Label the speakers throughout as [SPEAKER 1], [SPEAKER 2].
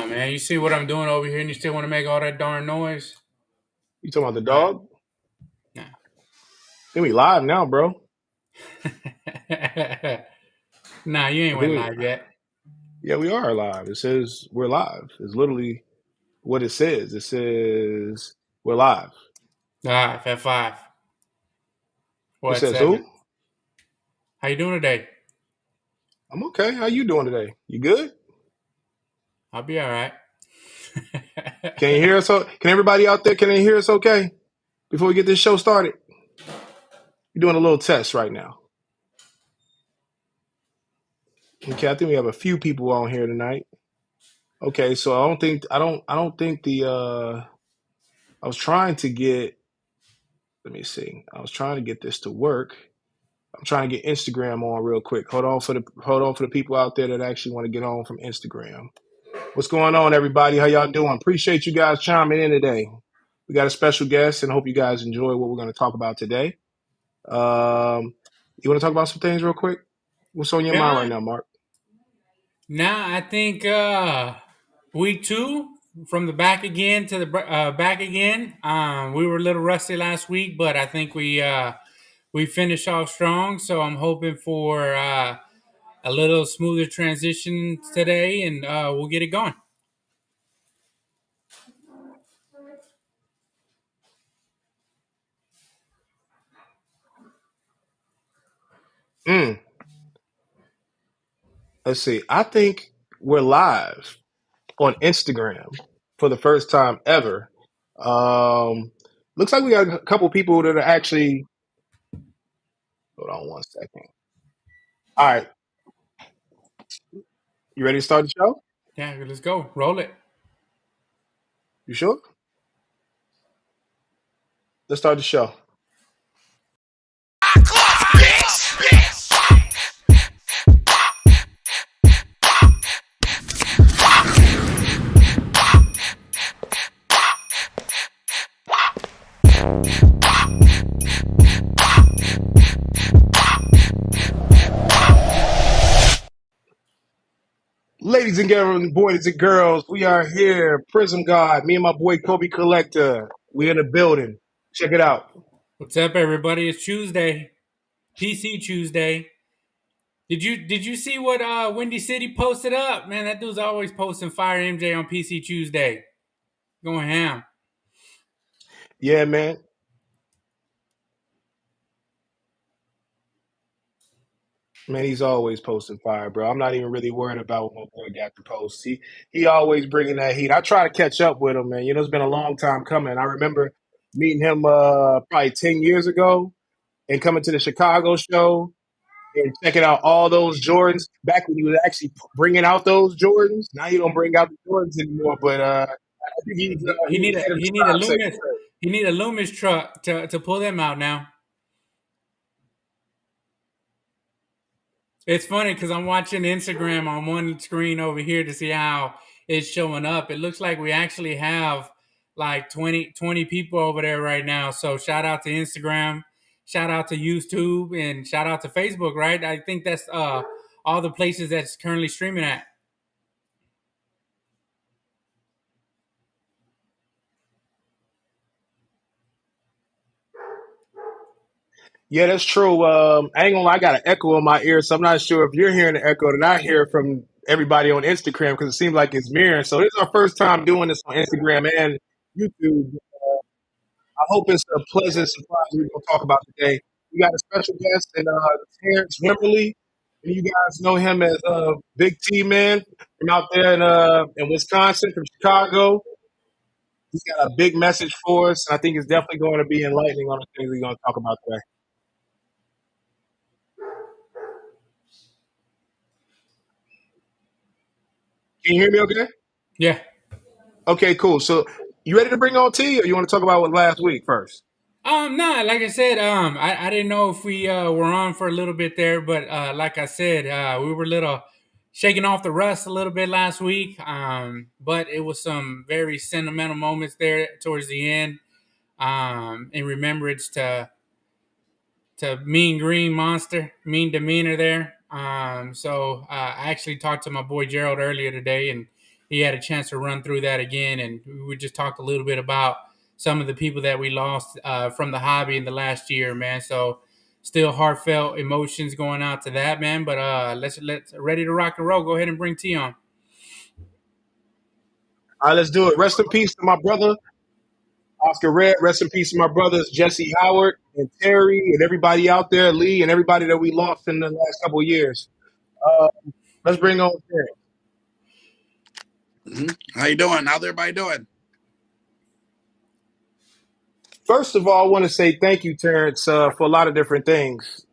[SPEAKER 1] on, man. You see what I'm doing over here, and you still want to make all that darn noise?
[SPEAKER 2] You talking about the
[SPEAKER 1] All right.
[SPEAKER 2] dog?
[SPEAKER 1] Nah.
[SPEAKER 2] Think we live now, bro.
[SPEAKER 1] Nah, you
[SPEAKER 2] I
[SPEAKER 1] ain't
[SPEAKER 2] think
[SPEAKER 1] went
[SPEAKER 2] we,
[SPEAKER 1] live yet.
[SPEAKER 2] yeah, we are live. It says we're live. It's literally what it says. It says we're live.
[SPEAKER 1] All right, Fat Five.
[SPEAKER 2] It
[SPEAKER 1] What
[SPEAKER 2] says
[SPEAKER 1] seven?
[SPEAKER 2] who?
[SPEAKER 1] How you doing today?
[SPEAKER 2] I'm okay. How you doing today? You good?
[SPEAKER 1] I'll be all right.
[SPEAKER 2] Can you hear us? Can everybody out there? Can they hear us? Okay. Before we get this show started, we're doing a little test right now. Okay, I think we have a few people on here tonight. Okay, so I don't think I was trying to get. Let me see. I was trying to get this to work. I'm trying to get Instagram on real quick. Hold on for the people out there that actually want to get on from Instagram. What's going on, everybody? How y'all doing? Appreciate you guys chiming in today. We got a special guest, and hope you guys enjoy what we're going to talk about today. You want to talk about some things real quick? What's on your mind
[SPEAKER 1] Yeah.
[SPEAKER 2] right now, Mark?
[SPEAKER 1] Now I think week two from the back again to the back again. We were a little rusty last week, but I think we finished off strong. So I'm hoping for a little smoother transition today, and we'll get it going.
[SPEAKER 2] Mm, let's see. I think we're live on Instagram for the first time ever. Um, looks like we got a couple people that are actually. Hold on one second. All right, you ready to start the show?
[SPEAKER 1] Yeah, let's go. Roll it.
[SPEAKER 2] You sure? Let's start the show. Ladies and gentlemen, boys and girls, we are here. Prism God, me and my boy Kobe Collector. We in the building. Check it out.
[SPEAKER 1] What's up, everybody? It's Tuesday, PC Tuesday. Did you see what Windy City posted up? Man, that dude's always posting fire MJ on PC Tuesday. Going ham.
[SPEAKER 2] Yeah, man. Man, he's always posting fire, bro. I'm not even really worried about what my boy got to post. He always bringing that heat. I try to catch up with him, man. You know, it's been a long time coming. I remember meeting him probably 10 years ago and coming to the Chicago show and checking out all those Jordans back when he was actually bringing out those Jordans. Now he don't bring out the Jordans anymore, but I think
[SPEAKER 1] He
[SPEAKER 2] he's
[SPEAKER 1] need a
[SPEAKER 2] ahead of
[SPEAKER 1] he
[SPEAKER 2] his
[SPEAKER 1] need a
[SPEAKER 2] time. Say,
[SPEAKER 1] Loomis. He need a Loomis truck to pull them out now. It's funny because I'm watching Instagram on one screen over here to see how it's showing up. It looks like we actually have like 20 people over there right now. So shout out to Instagram, shout out to YouTube, and shout out to Facebook, right? I think that's all the places that's currently streaming at.
[SPEAKER 2] yeah, that's true. I ain't gonna lie, I got an echo in my ear, so I'm not sure if you're hearing the echo that I hear from everybody on Instagram because it seems like it's mirroring. So this is our first time doing this on Instagram and YouTube. I hope it's a pleasant surprise we're gonna talk about today. We got a special guest and Terrance Wimberly. And you guys know him as Big T Man from out there in Wisconsin, from Chicago. He's got a big message for us, and I think it's definitely going to be enlightening on the things we're going to talk about today. Can you hear me okay?
[SPEAKER 1] Yeah.
[SPEAKER 2] Okay, cool. So you ready to bring on T, or you want to talk about what last week first?
[SPEAKER 1] No, like I said, I didn't know if we were on for a little bit there, but like I said, we were a little shaking off the rust a little bit last week. But it was some very sentimental moments there towards the end, in remembrance to Mean Green Monster, Mean Demeanor there. So I actually talked to my boy Gerald earlier today, and he had a chance to run through that again, and we just talked a little bit about some of the people that we lost from the hobby in the last year, man. So still heartfelt emotions going out to that, man. But let's ready to rock and roll. Go ahead and bring T on.
[SPEAKER 2] All right, let's do it. Rest in peace to my brother, Oscar Red. Rest in peace to my brothers, Jesse Howard and Terry and everybody out there, Lee, and everybody that we lost in the last couple of years. Uh, let's bring on Terry.
[SPEAKER 3] How you doing? How's everybody doing?
[SPEAKER 2] First of all, I want to say thank you, Terrance, for a lot of different things.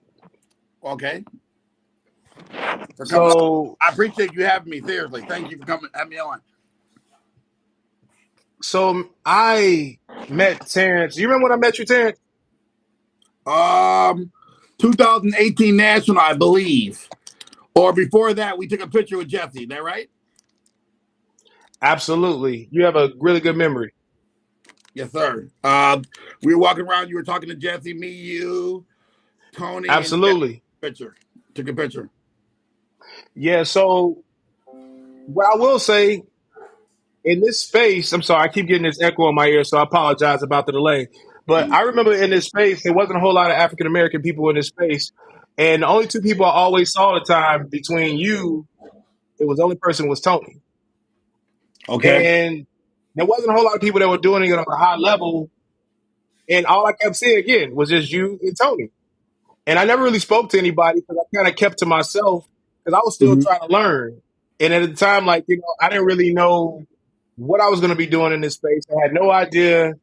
[SPEAKER 3] Okay. For coming on.
[SPEAKER 2] So,
[SPEAKER 3] I appreciate you having me. Seriously, thank you for coming having me on.
[SPEAKER 2] so I met Terrance. You remember when I met you, Terrance?
[SPEAKER 3] 2018 National, I believe, or before that, we took a picture with Jesse. Is that right?
[SPEAKER 2] Absolutely. You have a really good memory.
[SPEAKER 3] Yes, sir. We were walking around. You were talking to Jesse, me, you, Tony,
[SPEAKER 2] Absolutely.
[SPEAKER 3] and took a picture.
[SPEAKER 2] Yeah. So, what I will say in this space, I'm sorry, I keep getting this echo in my ear, so I apologize about the delay. But I remember in this space, there wasn't a whole lot of African American people in this space. And the only two people I always saw at the time between you, it was the only person was Tony.
[SPEAKER 3] Okay.
[SPEAKER 2] And there wasn't a whole lot of people that were doing it on a high level. And all I kept seeing again was just you and Tony. And I never really spoke to anybody because I kind of kept to myself because I was still trying to learn. And at the time, like, I didn't really know what I was going to be doing in this space. I had no idea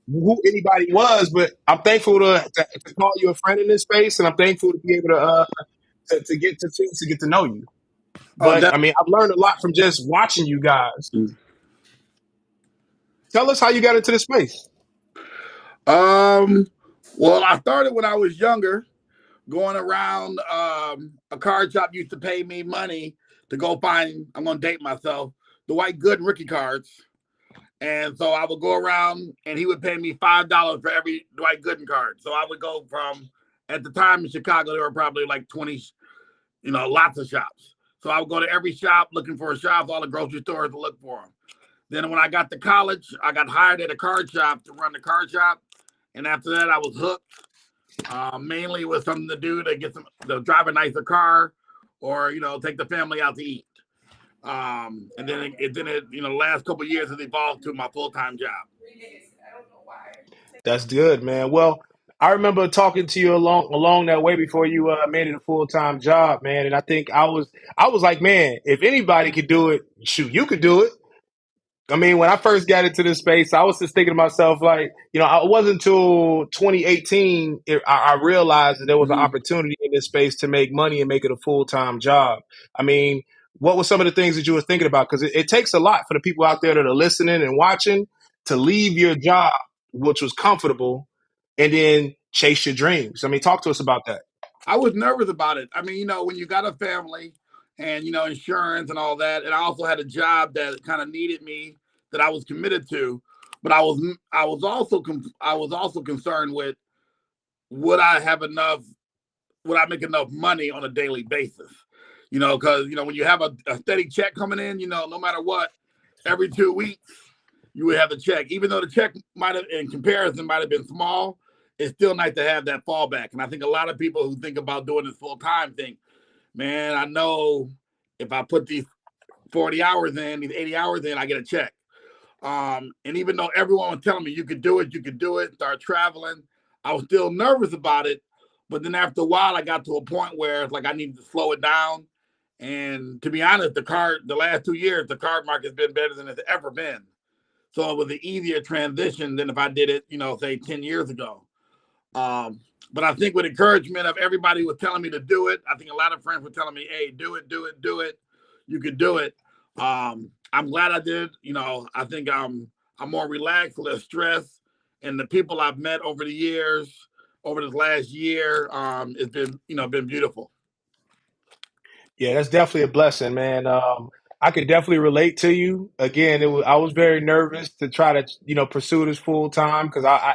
[SPEAKER 2] who anybody was, but I'm thankful to call you a friend in this space, and I'm thankful to be able to get to know you. But I mean, I've learned a lot from just watching you guys. Tell us how you got into this space.
[SPEAKER 3] Well, I started when I was younger, going around. A card shop used to pay me money to go find. I'm gonna date myself. The white good rookie cards. And so I would go around and he would pay me $5 for every Dwight Gooden card. So I would go from, at the time in Chicago, there were probably like 20, lots of shops. So I would go to every shop looking for a shop, all the grocery stores to look for them. Then when I got to college, I got hired at a card shop to run the card shop. And after that, I was hooked. Mainly with something to do to drive a nicer car or, take the family out to eat. And then the last couple of years has evolved to my full-time job.
[SPEAKER 2] That's good, man. Well, I remember talking to you along that way before you made it a full-time job, man. And I think I was like, man, if anybody could do it, shoot, you could do it. I mean, when I first got into this space, I was just thinking to myself, like, it wasn't until 2018 I realized that there was an opportunity in this space to make money and make it a full-time job. I mean, what were some of the things that you were thinking about? Because it takes a lot for the people out there that are listening and watching to leave your job, which was comfortable, and then chase your dreams. I mean, talk to us about that.
[SPEAKER 3] I was nervous about it. I mean, when you got a family and, insurance and all that, and I also had a job that kind of needed me that I was committed to, but I was also concerned with would I make enough money on a daily basis? Because, when you have a steady check coming in, no matter what, every 2 weeks, you would have the check. Even though the check in comparison might have been small, it's still nice to have that fallback. And I think a lot of people who think about doing this full time think, man, I know if I put these 40 hours in, these 80 hours in, I get a check. And even though everyone was telling me you could do it, start traveling, I was still nervous about it. But then after a while, I got to a point where it's like I needed to slow it down. And to be honest, the last 2 years, the card market has been better than it's ever been. So it was an easier transition than if I did it, say 10 years ago. But I think with encouragement of everybody who was telling me to do it, I think a lot of friends were telling me, hey, do it. You could do it. I'm glad I did. I think I'm more relaxed, less stressed. And the people I've met over the years, over this last year, it's been beautiful.
[SPEAKER 2] Yeah, that's definitely a blessing, man. I could definitely relate to you. Again, I was very nervous to try to, pursue this full time because I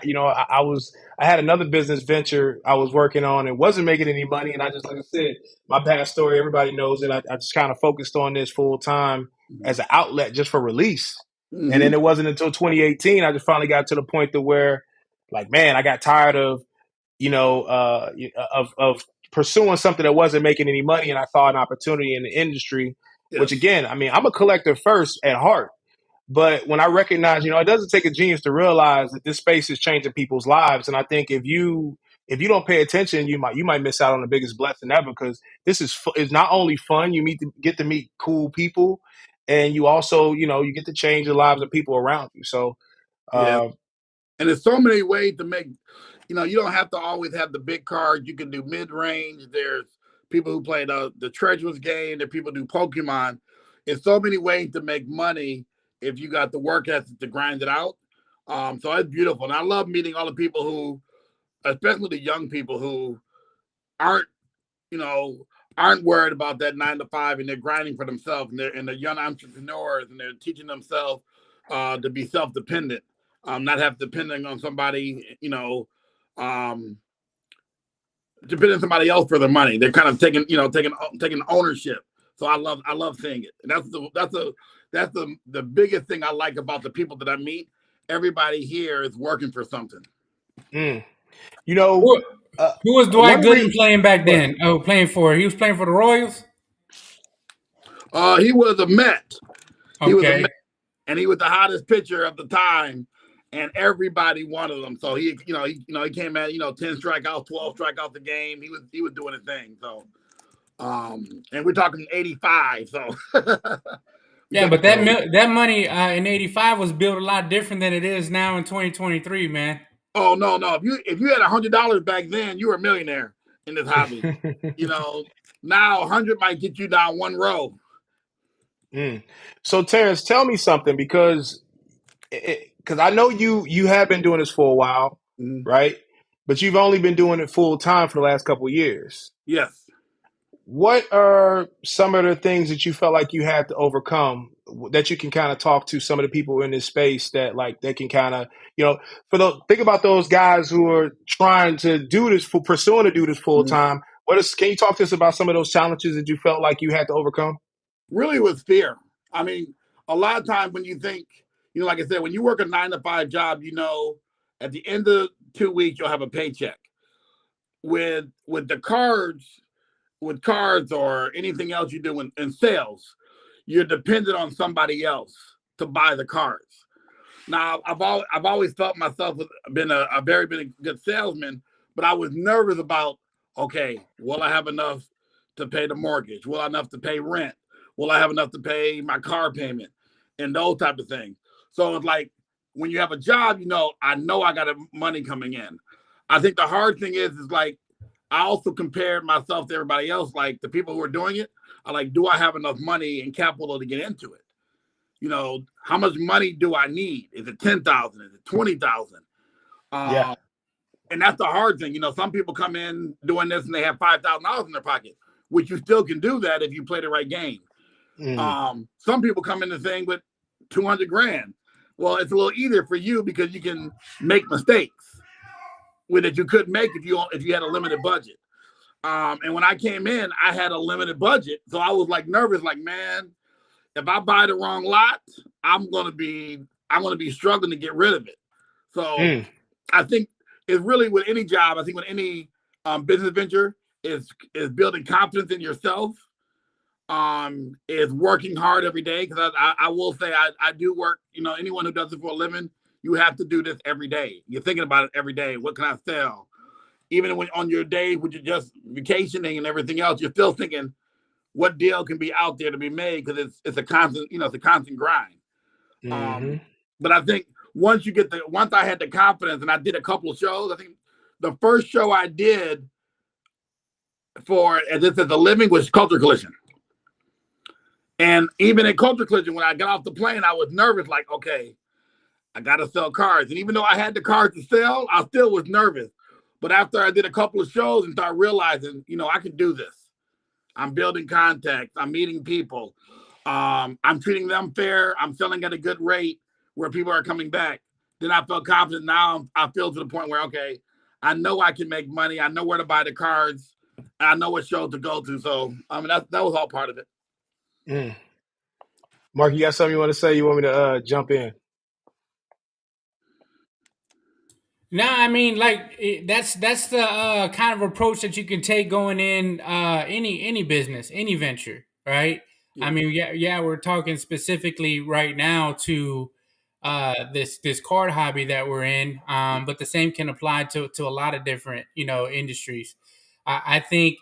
[SPEAKER 2] had another business venture I was working on and wasn't making any money. And I just, like I said, my past story, everybody knows it. I just kind of focused on this full time as an outlet just for release. And then
[SPEAKER 3] Mm-hmm.
[SPEAKER 2] it wasn't until 2018, I just finally got to the point to where, like, man, I got tired of, of pursuing something that wasn't making any money. And I saw an opportunity in the industry, which
[SPEAKER 3] Yes.
[SPEAKER 2] again, I mean, I'm a collector first at heart. But when I recognize, it doesn't take a genius to realize that this space is changing people's lives. And I think if you don't pay attention, you might miss out on the biggest blessing ever because this is not only fun. You get to meet cool people, and you also you get to change the lives of people around you. So
[SPEAKER 3] Yeah.
[SPEAKER 2] uh,
[SPEAKER 3] And there's so many ways to make, you don't have to always have the big cards. You can do mid range. There's people who play the treacherous game. There are people who do Pokemon. There's so many ways to make money if you got the work ethic to grind it out. So it's beautiful. And I love meeting all the people who, especially the young people who aren't, you know, aren't worried about that 9 to 5 and they're grinding for themselves and they're young entrepreneurs and they're teaching themselves to be self-dependent, not have depending on somebody, depending on somebody else for their money. They're kind of taking ownership. So I love seeing it. And that's the biggest thing I like about the people that I meet. Everybody here is working for something.
[SPEAKER 2] mm, you know,
[SPEAKER 1] Who,
[SPEAKER 2] uh,
[SPEAKER 1] who was Dwight
[SPEAKER 2] one
[SPEAKER 1] Gooden
[SPEAKER 2] re
[SPEAKER 1] playing back
[SPEAKER 2] Go ahead.
[SPEAKER 1] then? Oh, playing for. He was playing for the Royals.
[SPEAKER 3] He was a Met. He was a
[SPEAKER 1] Okay.
[SPEAKER 3] Met, and he was the hottest pitcher of the time, and everybody wanted him. So he came at 10 strikeouts, 12 strikeouts a game. He was doing his thing. So, and we're talking 85. So,
[SPEAKER 1] Yeah, but
[SPEAKER 2] So
[SPEAKER 1] that money in '85 was built a lot different than it is now in 2023, man.
[SPEAKER 3] oh no, if you had $100 back then, you were a millionaire in this hobby. You know, now 100 might get you down one row.
[SPEAKER 2] mm. So Terrence, tell me something because I know you have been doing this for a while,
[SPEAKER 3] Mhm.
[SPEAKER 2] right? But you've only been doing it full time for the last couple of years.
[SPEAKER 3] Yes.
[SPEAKER 2] What are some of the things that you felt like you had to overcome that you can kind of talk to some of the people in this space that like they can kind of, think about those guys who are trying to do this for pursuing to do this full
[SPEAKER 3] Mhm.
[SPEAKER 2] time. Can you talk to us about some of those challenges that you felt like you had to overcome?
[SPEAKER 3] Really with fear. I mean, a lot of times when you think, like I said, when you work a 9 to 5 job, at the end of 2 weeks you'll have a paycheck. With the cards, with cards or anything else you do in sales, you're dependent on somebody else to buy the cards. Now, I've always felt myself been a very been a good salesman, but I was nervous about, okay, will I have enough to pay the mortgage? Will I have enough to pay rent? Will I have enough to pay my car payment? And those type of things. So it's like when you have a job, I know I got money coming in. I think the hard thing is like I also compared myself to everybody else, like the people who are doing it. I like, do I have enough money and capital to get into it? How much money do I need? Is it 10,000? Is it 20,000?
[SPEAKER 2] Yeah.
[SPEAKER 3] Um, and that's the hard thing. Some people come in doing this and they have $5,000 in their pocket, which you still can do that if you play the right game.
[SPEAKER 2] Mm,
[SPEAKER 3] Some people come in the thing with 200 grand. Well, it's a little easier for you because you can make mistakes with it you couldn't make if you had a limited budget. And when I came in, I had a limited budget, so I was like nervous, like, man, if I buy the wrong lot, I'm gonna be struggling to get rid of it. So
[SPEAKER 2] mm,
[SPEAKER 3] I think it's really with any job. I think with any business venture is building confidence in yourself. Is working hard every day because I will say I do work. Anyone who does it for a living, you have to do this every day. You're thinking about it every day. What can I sell? Even when on your day when you're just vacationing and everything else, you're still thinking what deal can be out there to be made because it's a constant it's a constant grind.
[SPEAKER 2] mm-hmm.
[SPEAKER 3] Um, but I think once I had the confidence and I did a couple of shows, I think the first show I did for this as a living was Culture Collision. And even in Culture Collision, when I got off the plane, I was nervous, like, okay, I got to sell cards. And even though I had the cards to sell, I still was nervous. But after I did a couple of shows and started realizing, I can do this. I'm building contacts. I'm meeting people. I'm treating them fair. I'm selling at a good rate where people are coming back. Then I felt confident. Now I feel to the point where, okay, I know I can make money. I know where to buy the cards. I know what shows to go to. So, I mean, that was all part of it.
[SPEAKER 2] Mm. Mark, you got something you want to say? You want me to jump in?
[SPEAKER 1] No, I mean, like that's the kind of approach that you can take going in any business, any venture, right? I
[SPEAKER 3] Yeah.
[SPEAKER 1] mean, yeah, we're talking specifically right now to this card hobby that we're in, but the same can apply to a lot of different industries. I think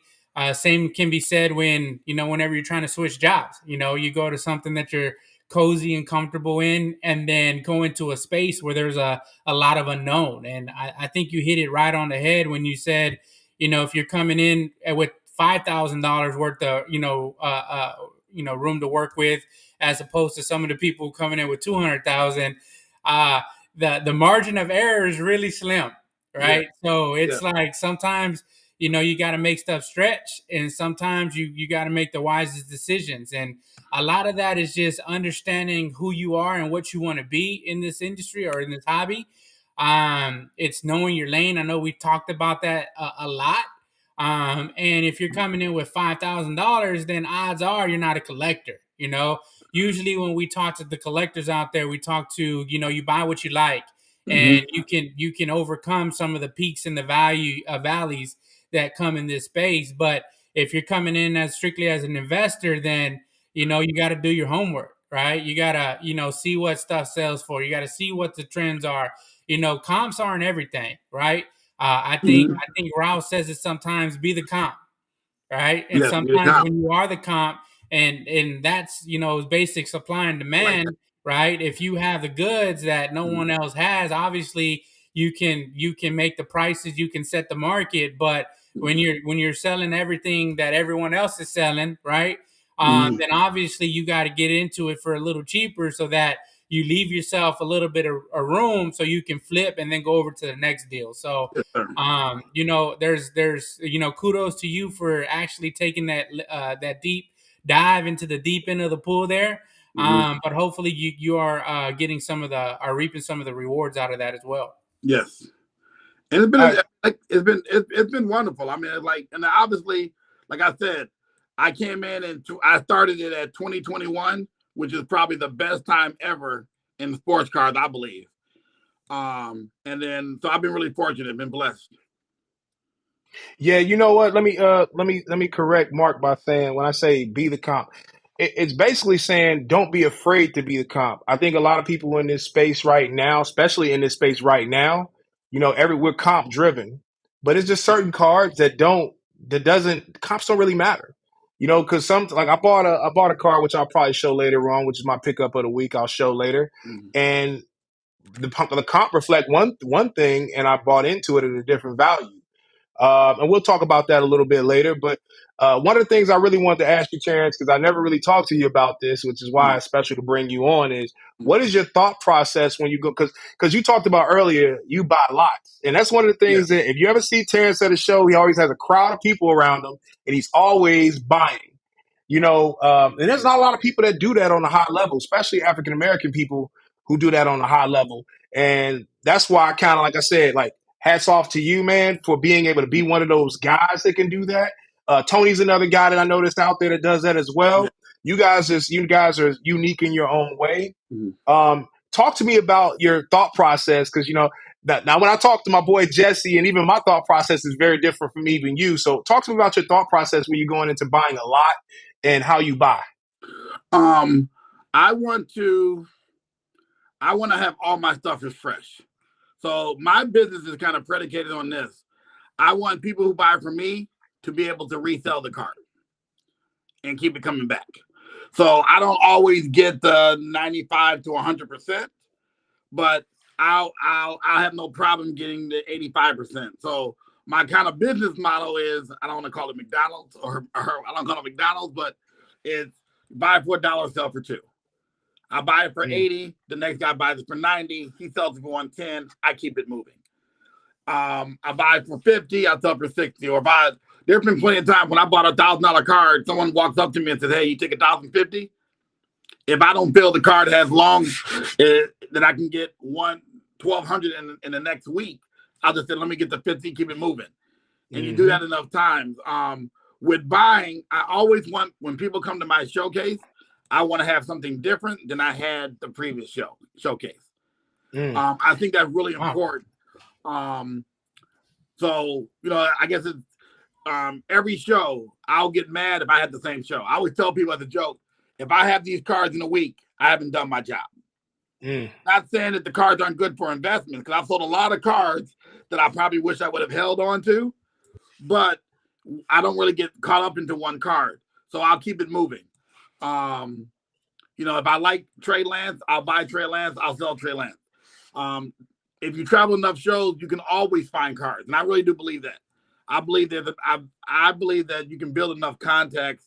[SPEAKER 1] same can be said when whenever you're trying to switch jobs. You go to something that you're cozy and comfortable in, and then go into a space where there's a lot of unknown. And I think you hit it right on the head when you said, if you're coming in with $5,000 worth of, room to work with, as opposed to some of the people coming in with 200,000, the margin of error is really slim,
[SPEAKER 3] Yeah.
[SPEAKER 1] right? So
[SPEAKER 3] Yeah.
[SPEAKER 1] it's like sometimes, you got to make stuff stretch, and sometimes you got to make the wisest decisions. And a lot of that is just understanding who you are and what you want to be in this industry or in this hobby. It's knowing your lane. I know we've talked about that a lot. And if you're coming in with $5,000, then odds are you're not a collector. Usually when we talk to the collectors out there, we talk to you buy what you like,
[SPEAKER 3] Mm-hmm.
[SPEAKER 1] and you can overcome some of the peaks and the valleys that come in this space. But if you're coming in as strictly as an investor, then you got to do your homework, right? You got to see what stuff sells for. You got to see what the trends are. Comps aren't everything, right? I think
[SPEAKER 3] Mm-hmm.
[SPEAKER 1] I think Rouse says it sometimes, be the comp, right? And
[SPEAKER 3] Yes. Be the
[SPEAKER 1] sometimes
[SPEAKER 3] cop.
[SPEAKER 1] when you are the comp, and that's basic supply and
[SPEAKER 3] I like that.
[SPEAKER 1] demand, right? If you have the goods that no
[SPEAKER 3] Mm-hmm.
[SPEAKER 1] one else has, obviously you can make the prices, you can set the market. But when you're selling everything that everyone else is selling, right?
[SPEAKER 3] Mm-hmm.
[SPEAKER 1] Then obviously you got to get into it for a little cheaper, so that you leave yourself a little bit of a room so you can flip and then go over to the next deal. So
[SPEAKER 3] Yes, sir.
[SPEAKER 1] there's kudos to you for actually taking that deep dive into the deep end of the pool there.
[SPEAKER 3] Mm-hmm.
[SPEAKER 1] But hopefully you are getting are reaping some of the rewards out of that as well.
[SPEAKER 3] Yes. And it's
[SPEAKER 2] All
[SPEAKER 3] been
[SPEAKER 2] right.
[SPEAKER 3] like it's been wonderful. I mean, it's like, and obviously, like I said, I came in and I started it at 2021, which is probably the best time ever in sports cars, I believe. And then so I've been really fortunate, been blessed.
[SPEAKER 2] Yeah, you know what? Let me correct Mark by saying when I say be the comp, it's basically saying don't be afraid to be the comp. I think a lot of people in this space right now, especially in this space right now, we're comp driven, but it's just certain cards that doesn't comps don't really matter. Because some like I bought a card which I'll probably show later on, which is my pickup of the week. I'll show later,
[SPEAKER 3] Mm-hmm.
[SPEAKER 2] and the comp reflect one thing, and I bought into it at a different value. And we'll talk about that a little bit later. But one of the things I really wanted to ask you, Terrance, because I never really talked to you about this, which is why it's special to bring you on, is what is your thought process when you go? Because you talked about earlier, you buy lots. And that's one of the
[SPEAKER 3] Yeah.
[SPEAKER 2] things that if you ever see Terrance at a show, he always has a crowd of people around him, and he's always buying. And there's not a lot of people that do that on a high level, especially African American people who do that on a high level. And that's why I kind of, like I said, like hats off to you, man, for being able to be one of those guys that can do that. Tony's another guy that I noticed out there that does that as
[SPEAKER 3] Yeah.
[SPEAKER 2] well. You guys are unique in your own way.
[SPEAKER 3] Mm-hmm.
[SPEAKER 2] Talk to me about your thought process, because now when I talk to my boy Jesse, and even my thought process is very different from even you. So talk to me about your thought process when you're going into buying a lot and how you buy.
[SPEAKER 3] Um, I want to have all my stuff is fresh. So my business is kind of predicated on this. I want people who buy from me to be able to resell the card and keep it coming back. So I don't always get the 95 to 100%, but I'll have no problem getting the 85%. So my kind of business model is, I don't want to call it McDonald's or I don't call it McDonald's, but it's buy for $1, sell for $2. I buy it for 80. The next guy buys it for 90. He sells it for 110. I keep it moving. I buy it for 50. I sell it for 60. Or there's been plenty of times when I bought $1,000 card, someone walks up to me and says, "Hey, you take 1,050?" if I don't build a card as long that I can get 1,200 in the next week, I'll just say, let me get the 50, keep it moving. And you do that enough times. With buying, I always want, when people come to my showcase, I want to have something different than I had the previous showcase. I think that's really important. So, I guess it's every show, I'll get mad if I had the same show. I always tell people as a joke, if I have these cards in a week, I haven't done my job. Not saying that the cards aren't good for investment, because I've sold a lot of cards that I probably wish I would have held on to, but I don't really get caught up into one card. So I'll keep it moving. If I like Trey Lance, I'll buy Trey Lance, I'll sell Trey Lance. If you travel enough shows, you can always find cards. And I really do believe that. I believe that you can build enough contacts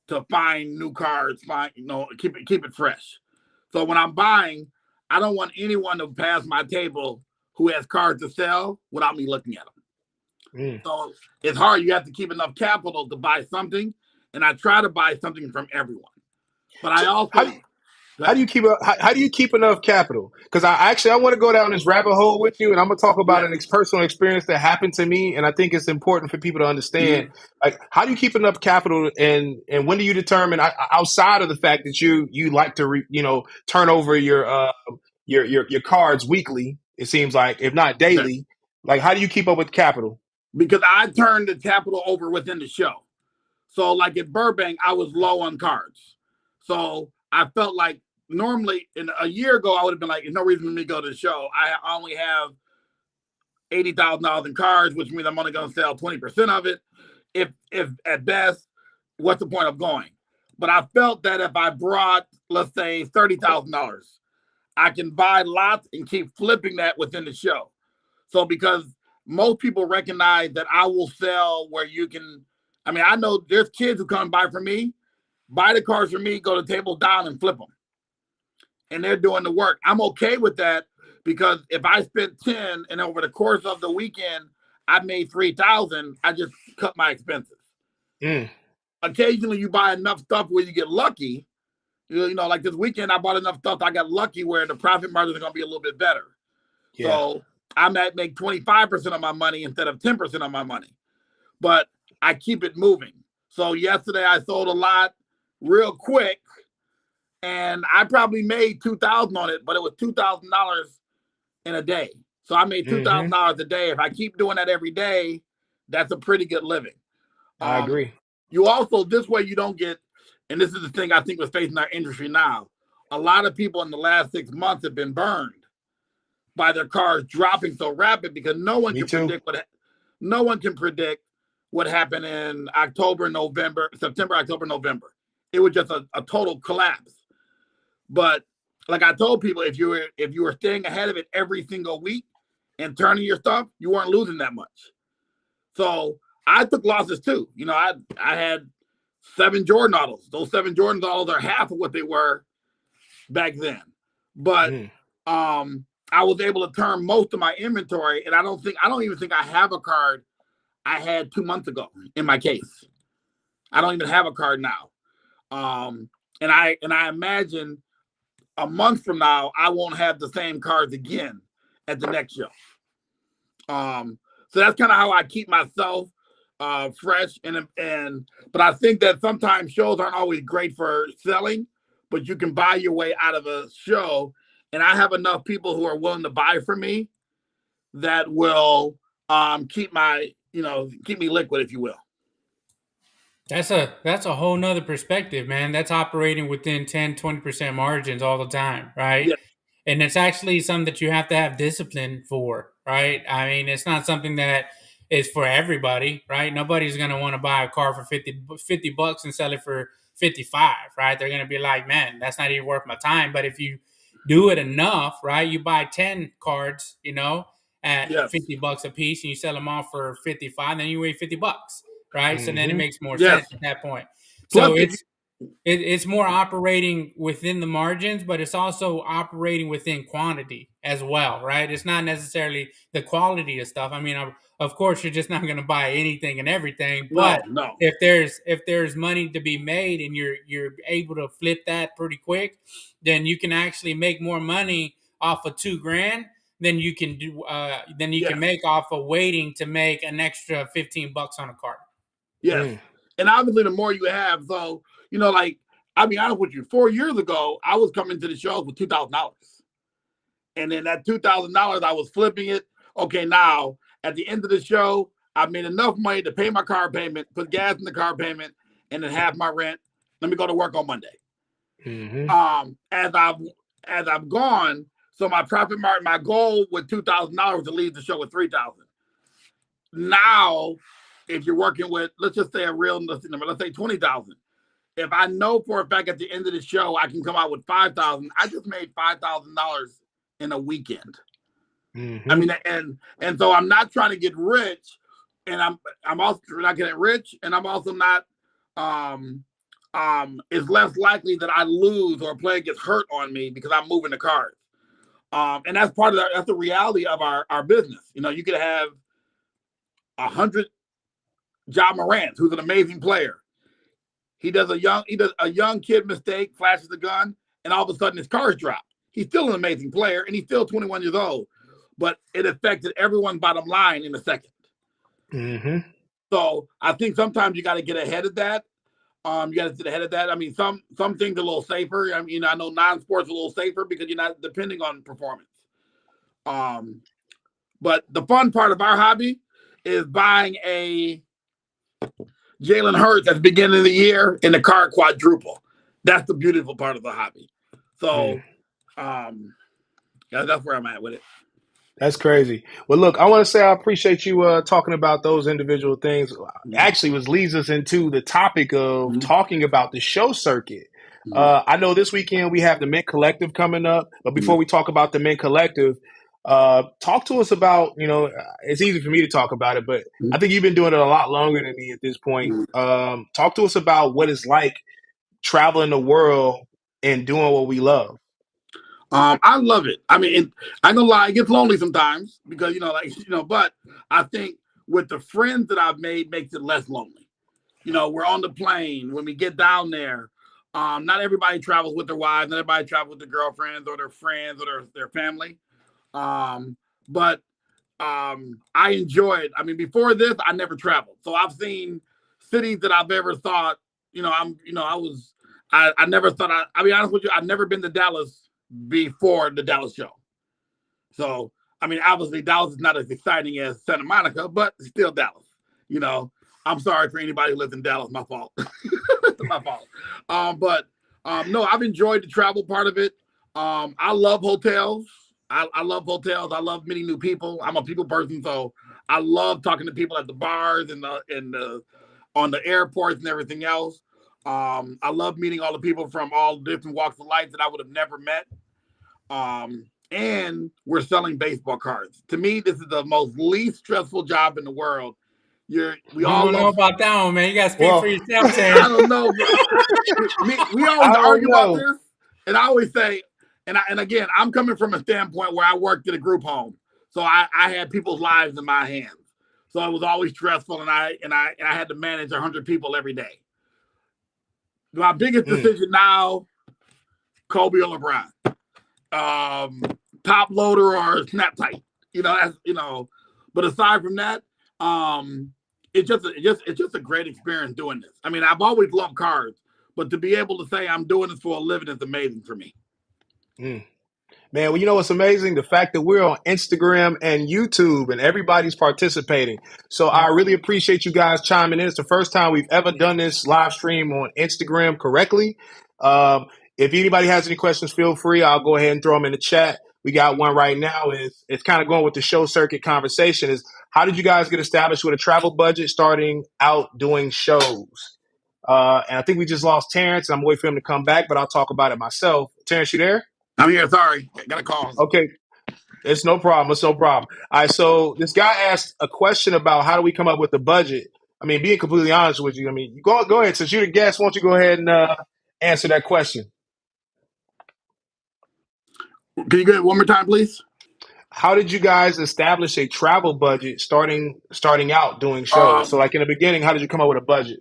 [SPEAKER 3] to find new cards, keep it fresh. So when I'm buying, I don't want anyone to pass my table who has cards to sell without me looking at them. So it's hard. You have to keep enough capital to buy something, and I try to buy something from everyone. But I also
[SPEAKER 2] how do you keep enough capital? Because I want to go down this rabbit hole with you, and I'm gonna talk about an personal experience that happened to me, and I think it's important for people to understand. Like, how do you keep enough capital, and when do you determine, outside of the fact that you like to turn over your cards weekly? It seems like, if not daily. Like, how do you keep up with capital?
[SPEAKER 3] Because I turned the capital over within the show. So, like at Burbank, I was low on cards. So I felt like normally a year ago, I would have been like, there's no reason for me to go to the show. I only have $80,000 in cards, which means I'm only going to sell 20% of it. If at best, what's the point of going? But I felt that if I brought, let's say, $30,000, I can buy lots and keep flipping that within the show. So because most people recognize that I will sell where you can, I know there's kids who come by from me, buy the cards from me, go to table down and flip them. And they're doing the work. I'm okay with that, because if I spent 10 and over the course of the weekend, I made 3,000, I just cut my expenses. Occasionally you buy enough stuff where you get lucky. Like this weekend, I bought enough stuff, I got lucky where the profit margins are going to be a little bit better. Yeah. So I might make 25% of my money instead of 10% of my money. But I keep it moving. So yesterday I sold a lot real quick, and I probably made $2,000 on it, but it was $2,000 in a day. So I made $2,000 a day. If I keep doing that every day, that's a pretty good living.
[SPEAKER 2] I agree.
[SPEAKER 3] You also, this way you don't get, and this is the thing I think we're facing our industry now, a lot of people in the last 6 months have been burned by their cars dropping so rapid, because no one can predict what happened in September, October, November. It was just a total collapse. But like I told people, if you were staying ahead of it every single week and turning your stuff, you weren't losing that much. So I took losses too. I had 7 Jordan autos. Those 7 Jordan autos are half of what they were back then. But I was able to turn most of my inventory, and I don't even think I have a card I had 2 months ago in my case. I don't even have a card now. And I imagine a month from now, I won't have the same cards again at the next show. So that's kind of how I keep myself fresh. But I think that sometimes shows aren't always great for selling, but you can buy your way out of a show. And I have enough people who are willing to buy from me that will keep me liquid, if you will.
[SPEAKER 1] That's a whole nother perspective, man. That's operating within 10, 20% margins all the time, right?
[SPEAKER 3] Yeah.
[SPEAKER 1] And it's actually something that you have to have discipline for, right? It's not something that is for everybody, right? Nobody's going to want to buy a car for 50 bucks and sell it for 55, right? They're going to be like, man, that's not even worth my time. But if you do it enough, right? You buy 10 cards, at 50 bucks a piece, and you sell them off for 55, then you weigh 50 bucks. Right. So then it makes more sense at that point. So it's more operating within the margins, but it's also operating within quantity as well, right? It's not necessarily the quality of stuff. I mean, of course, you're just not going to buy anything and everything, but
[SPEAKER 3] No, no.
[SPEAKER 1] if there's money to be made and you're able to flip that pretty quick, then you can actually make more money off of $2,000 than you can
[SPEAKER 3] Yes,
[SPEAKER 1] make off of waiting to make an extra $15 on a card.
[SPEAKER 3] yes.
[SPEAKER 2] Mm.
[SPEAKER 3] And obviously, the more you have, so like I'll be honest with you. 4 years ago, I was coming to the shows with $2,000, and then that $2,000, I was flipping it. Okay, now at the end of the show, I made enough money to pay my car payment, put gas in the car payment, and then half my rent. Let me go to work on Monday.
[SPEAKER 2] Mm-hmm.
[SPEAKER 3] As I've gone, so my profit margin, my goal with $2,000 to leave the show with 3,000. Now, if you're working with, let's just say a real number, let's say 20,000. If I know for a fact at the end of the show I can come out with 5,000, I just made $5,000 in a weekend.
[SPEAKER 2] Mm-hmm.
[SPEAKER 3] I mean, and so I'm not trying to get rich, and I'm also not getting rich, and I'm also not. It's less likely that I lose or a player gets hurt on me because I'm moving the cards. And that's that's the reality of our business. You could have 100 Ja Morant, who's an amazing player. He does a young kid mistake, flashes the gun, and all of a sudden his cards drop. He's still an amazing player, and he's still 21 years old, but it affected everyone's bottom line in a second.
[SPEAKER 2] Mm-hmm.
[SPEAKER 3] So I think sometimes you got to get ahead of that. You got to get ahead of that. I mean, some things are a little safer. I mean, I know non-sports are a little safer because you're not depending on performance. But the fun part of our hobby is buying a Jalen Hurts at the beginning of the year in the car quadruple. That's the beautiful part of the hobby. So, that's where I'm at with it.
[SPEAKER 2] That's crazy. Well, look, I want to say I appreciate you talking about those individual things. Actually, which leads us into the topic of talking about the show circuit. I know this weekend we have the Mint Collective coming up, but before we talk about the Mint Collective, talk to us about, it's easy for me to talk about it, but I think you've been doing it a lot longer than me at this point. Talk to us about what it's like traveling the world and doing what we love.
[SPEAKER 3] I love it. I mean, I'm gonna lie, it gets lonely sometimes because but I think with the friends that I've made makes it less lonely. We're on the plane when we get down there. Not everybody travels with their wives, not everybody travels with their girlfriends or their friends or their family. But I enjoy it. I mean, before this, I never traveled, so I've seen cities that I've ever thought. I never thought. I'll be honest with you, I've never been to Dallas before the Dallas show. So, I mean, obviously Dallas is not as exciting as Santa Monica, but still Dallas. I'm sorry for anybody who lives in Dallas. My fault. My fault. No, I've enjoyed the travel part of it. I love hotels. I love hotels. I love meeting new people. I'm a people person, so I love talking to people at the bars and on the airports and everything else. I love meeting all the people from all different walks of life that I would have never met. And we're selling baseball cards. To me, this is the most least stressful job in the world. We all
[SPEAKER 1] don't know about that one, man. You got to speak for yourself, Terrance.
[SPEAKER 3] I don't know. We always argue about this, and I always say, and again, I'm coming from a standpoint where I worked at a group home, so I had people's lives in my hands. So it was always stressful, and I had to manage 100 people every day. My biggest decision now, Kobe or LeBron. Top loader or snap tight, but aside from that, it's just a great experience doing this. I mean, I've always loved cards, but to be able to say I'm doing this for a living is amazing for me.
[SPEAKER 2] Man, well, you know what's amazing? The fact that we're on Instagram and YouTube and everybody's participating. So I really appreciate you guys chiming in. It's the first time we've ever done this live stream on Instagram correctly. If anybody has any questions, feel free. I'll go ahead and throw them in the chat. We got one right now. It's kind of going with the show circuit conversation. Is how did you guys get established with a travel budget starting out doing shows? And I think we just lost Terrance. I'm waiting for him to come back, but I'll talk about it myself. Terrance, you there?
[SPEAKER 3] I'm here. Sorry. Got a call.
[SPEAKER 2] Okay. It's no problem. All right. So this guy asked a question about how do we come up with the budget. I mean, being completely honest with you, I mean, go ahead. Since you're the guest, why don't you go ahead and answer that question?
[SPEAKER 3] Can you get it one more time, please?
[SPEAKER 2] How did you guys establish a travel budget starting out doing shows? So,
[SPEAKER 3] Um,
[SPEAKER 2] like in the beginning, how did you come up with a budget?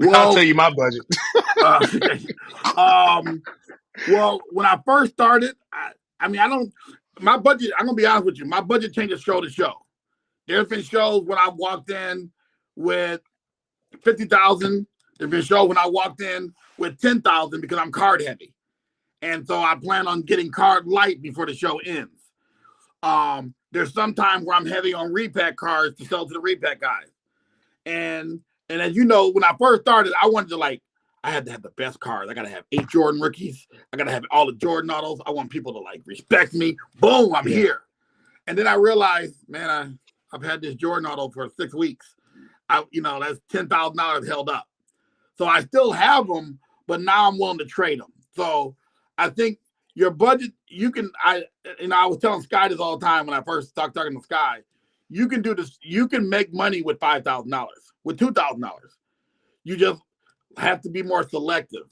[SPEAKER 2] I'll tell
[SPEAKER 3] well,
[SPEAKER 2] you my budget.
[SPEAKER 3] uh, um, well, when I first started, I mean, I don't. My budget. I'm gonna be honest with you. My budget changes show to show. There's been shows when I walked in with 50,000. There's been shows when I walked in with 10,000 because I'm card heavy, and so I plan on getting card light before the show ends. There's some time where I'm heavy on repack cards to sell to the repack guys. And as you know, when I first started, I wanted to I had to have the best cards. I gotta have 8 Jordan rookies. I gotta have all the Jordan autos. I want people to respect me. Boom, I'm here. And then I realized, man, I've had this Jordan auto for 6 weeks. That's $10,000 held up. So I still have them, but now I'm willing to trade them. So I think your budget, I was telling Sky this all the time when I first started talking to Sky. You can do this. You can make money with $5,000, with $2,000. You just have to be more selective.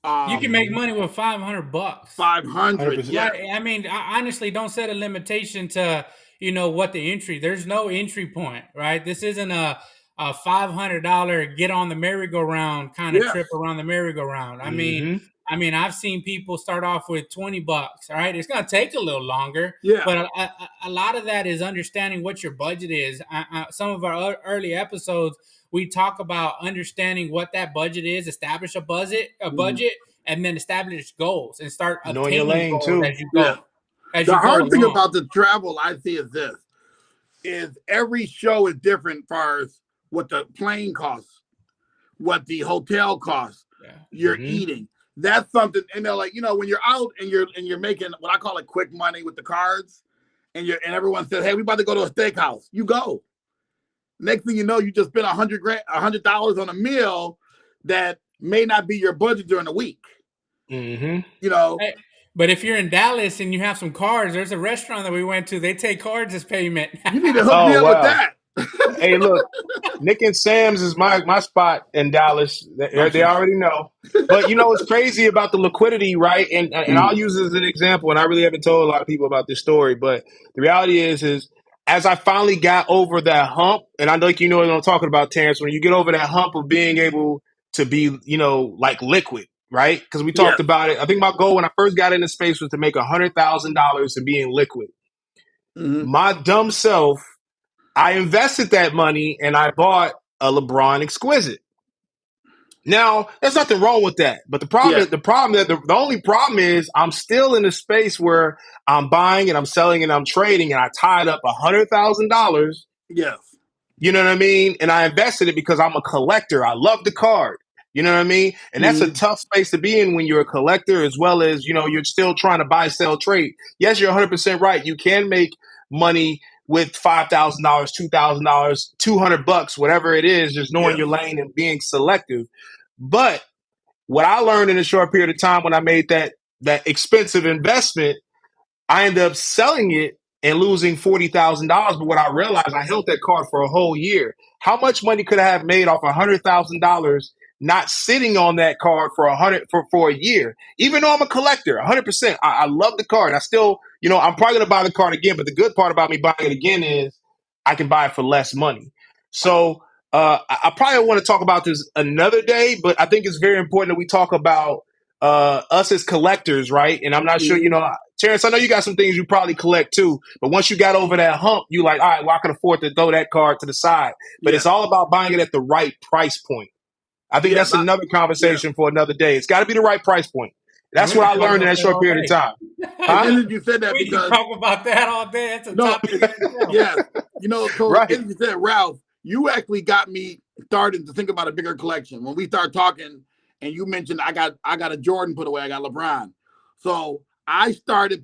[SPEAKER 1] You can make money with $500.
[SPEAKER 3] 500, yeah.
[SPEAKER 1] I mean, I honestly don't set a limitation to what the entry. There's no entry point, right? This isn't a $500 get on the merry-go-round kind of trip around the merry-go-round. I mean, I've seen people start off with $20. All right, it's gonna take a little longer, but a lot of that is understanding what your budget is. Some of our early episodes, we talk about understanding what that budget is, establish a budget, and then establish goals and start
[SPEAKER 2] Knowing your
[SPEAKER 1] obtaining
[SPEAKER 2] lane
[SPEAKER 1] goals
[SPEAKER 2] too.
[SPEAKER 1] as you go.
[SPEAKER 3] Yeah. The hard thing about the travel I see is this: is every show is different as far as what the plane costs, what the hotel costs, you're eating. That's something, and they're like, when you're out and you're making what I call it quick money with the cards, and everyone says, hey, we about to go to a steakhouse. You go. Next thing you know, you just spent $100 on a meal that may not be your budget during the week.
[SPEAKER 2] Mm-hmm.
[SPEAKER 1] Hey, but if you're in Dallas and you have some cards, there's a restaurant that we went to. They take cards as payment.
[SPEAKER 3] You need to hook me up with that.
[SPEAKER 2] Hey, look, Nick and Sam's is my spot in Dallas. They already know. But what's crazy about the liquidity, right? And I'll use it as an example, and I really haven't told a lot of people about this story, but the reality is as I finally got over that hump, and I know you know what I'm talking about, Terrance, when you get over that hump of being able to be, like liquid, right? Because we talked about it. I think my goal when I first got into space was to make $100,000 and being liquid. Mm-hmm. My dumb self, I invested that money and I bought a LeBron Exquisite. Now, there's nothing wrong with that. But the only problem is I'm still in a space where I'm buying and I'm selling and I'm trading and I tied up $100,000.
[SPEAKER 3] Yes.
[SPEAKER 2] You know what I mean? And I invested it because I'm a collector. I love the card. You know what I mean? And that's a tough space to be in when you're a collector, as well as, you're still trying to buy, sell, trade. Yes, you're 100% right. You can make money with $5,000, $2,000, $200, whatever it is, just knowing your lane and being selective. But what I learned in a short period of time when I made that expensive investment, I ended up selling it and losing $40,000. But what I realized, I held that card for a whole year. How much money could I have made off $100,000 not sitting on that card for a year? Even though I'm a collector, 100%. I love the card. I still, I'm probably going to buy the card again. But the good part about me buying it again is I can buy it for less money. So I probably want to talk about this another day, but I think it's very important that we talk about us as collectors, right? And I'm not sure, Terrance, I know you got some things you probably collect too, but once you got over that hump, you like, all right, well, I can afford to throw that card to the side. But it's all about buying it at the right price point. I think that's another conversation for another day. It's got to be the right price point. That's what I learned in that short period of time.
[SPEAKER 3] You said that
[SPEAKER 1] we can talk about that all day. That's a topic.
[SPEAKER 3] Yeah. You said, Ralph, you actually got me started to think about a bigger collection. When we start talking and you mentioned I got a Jordan put away, I got LeBron. So I started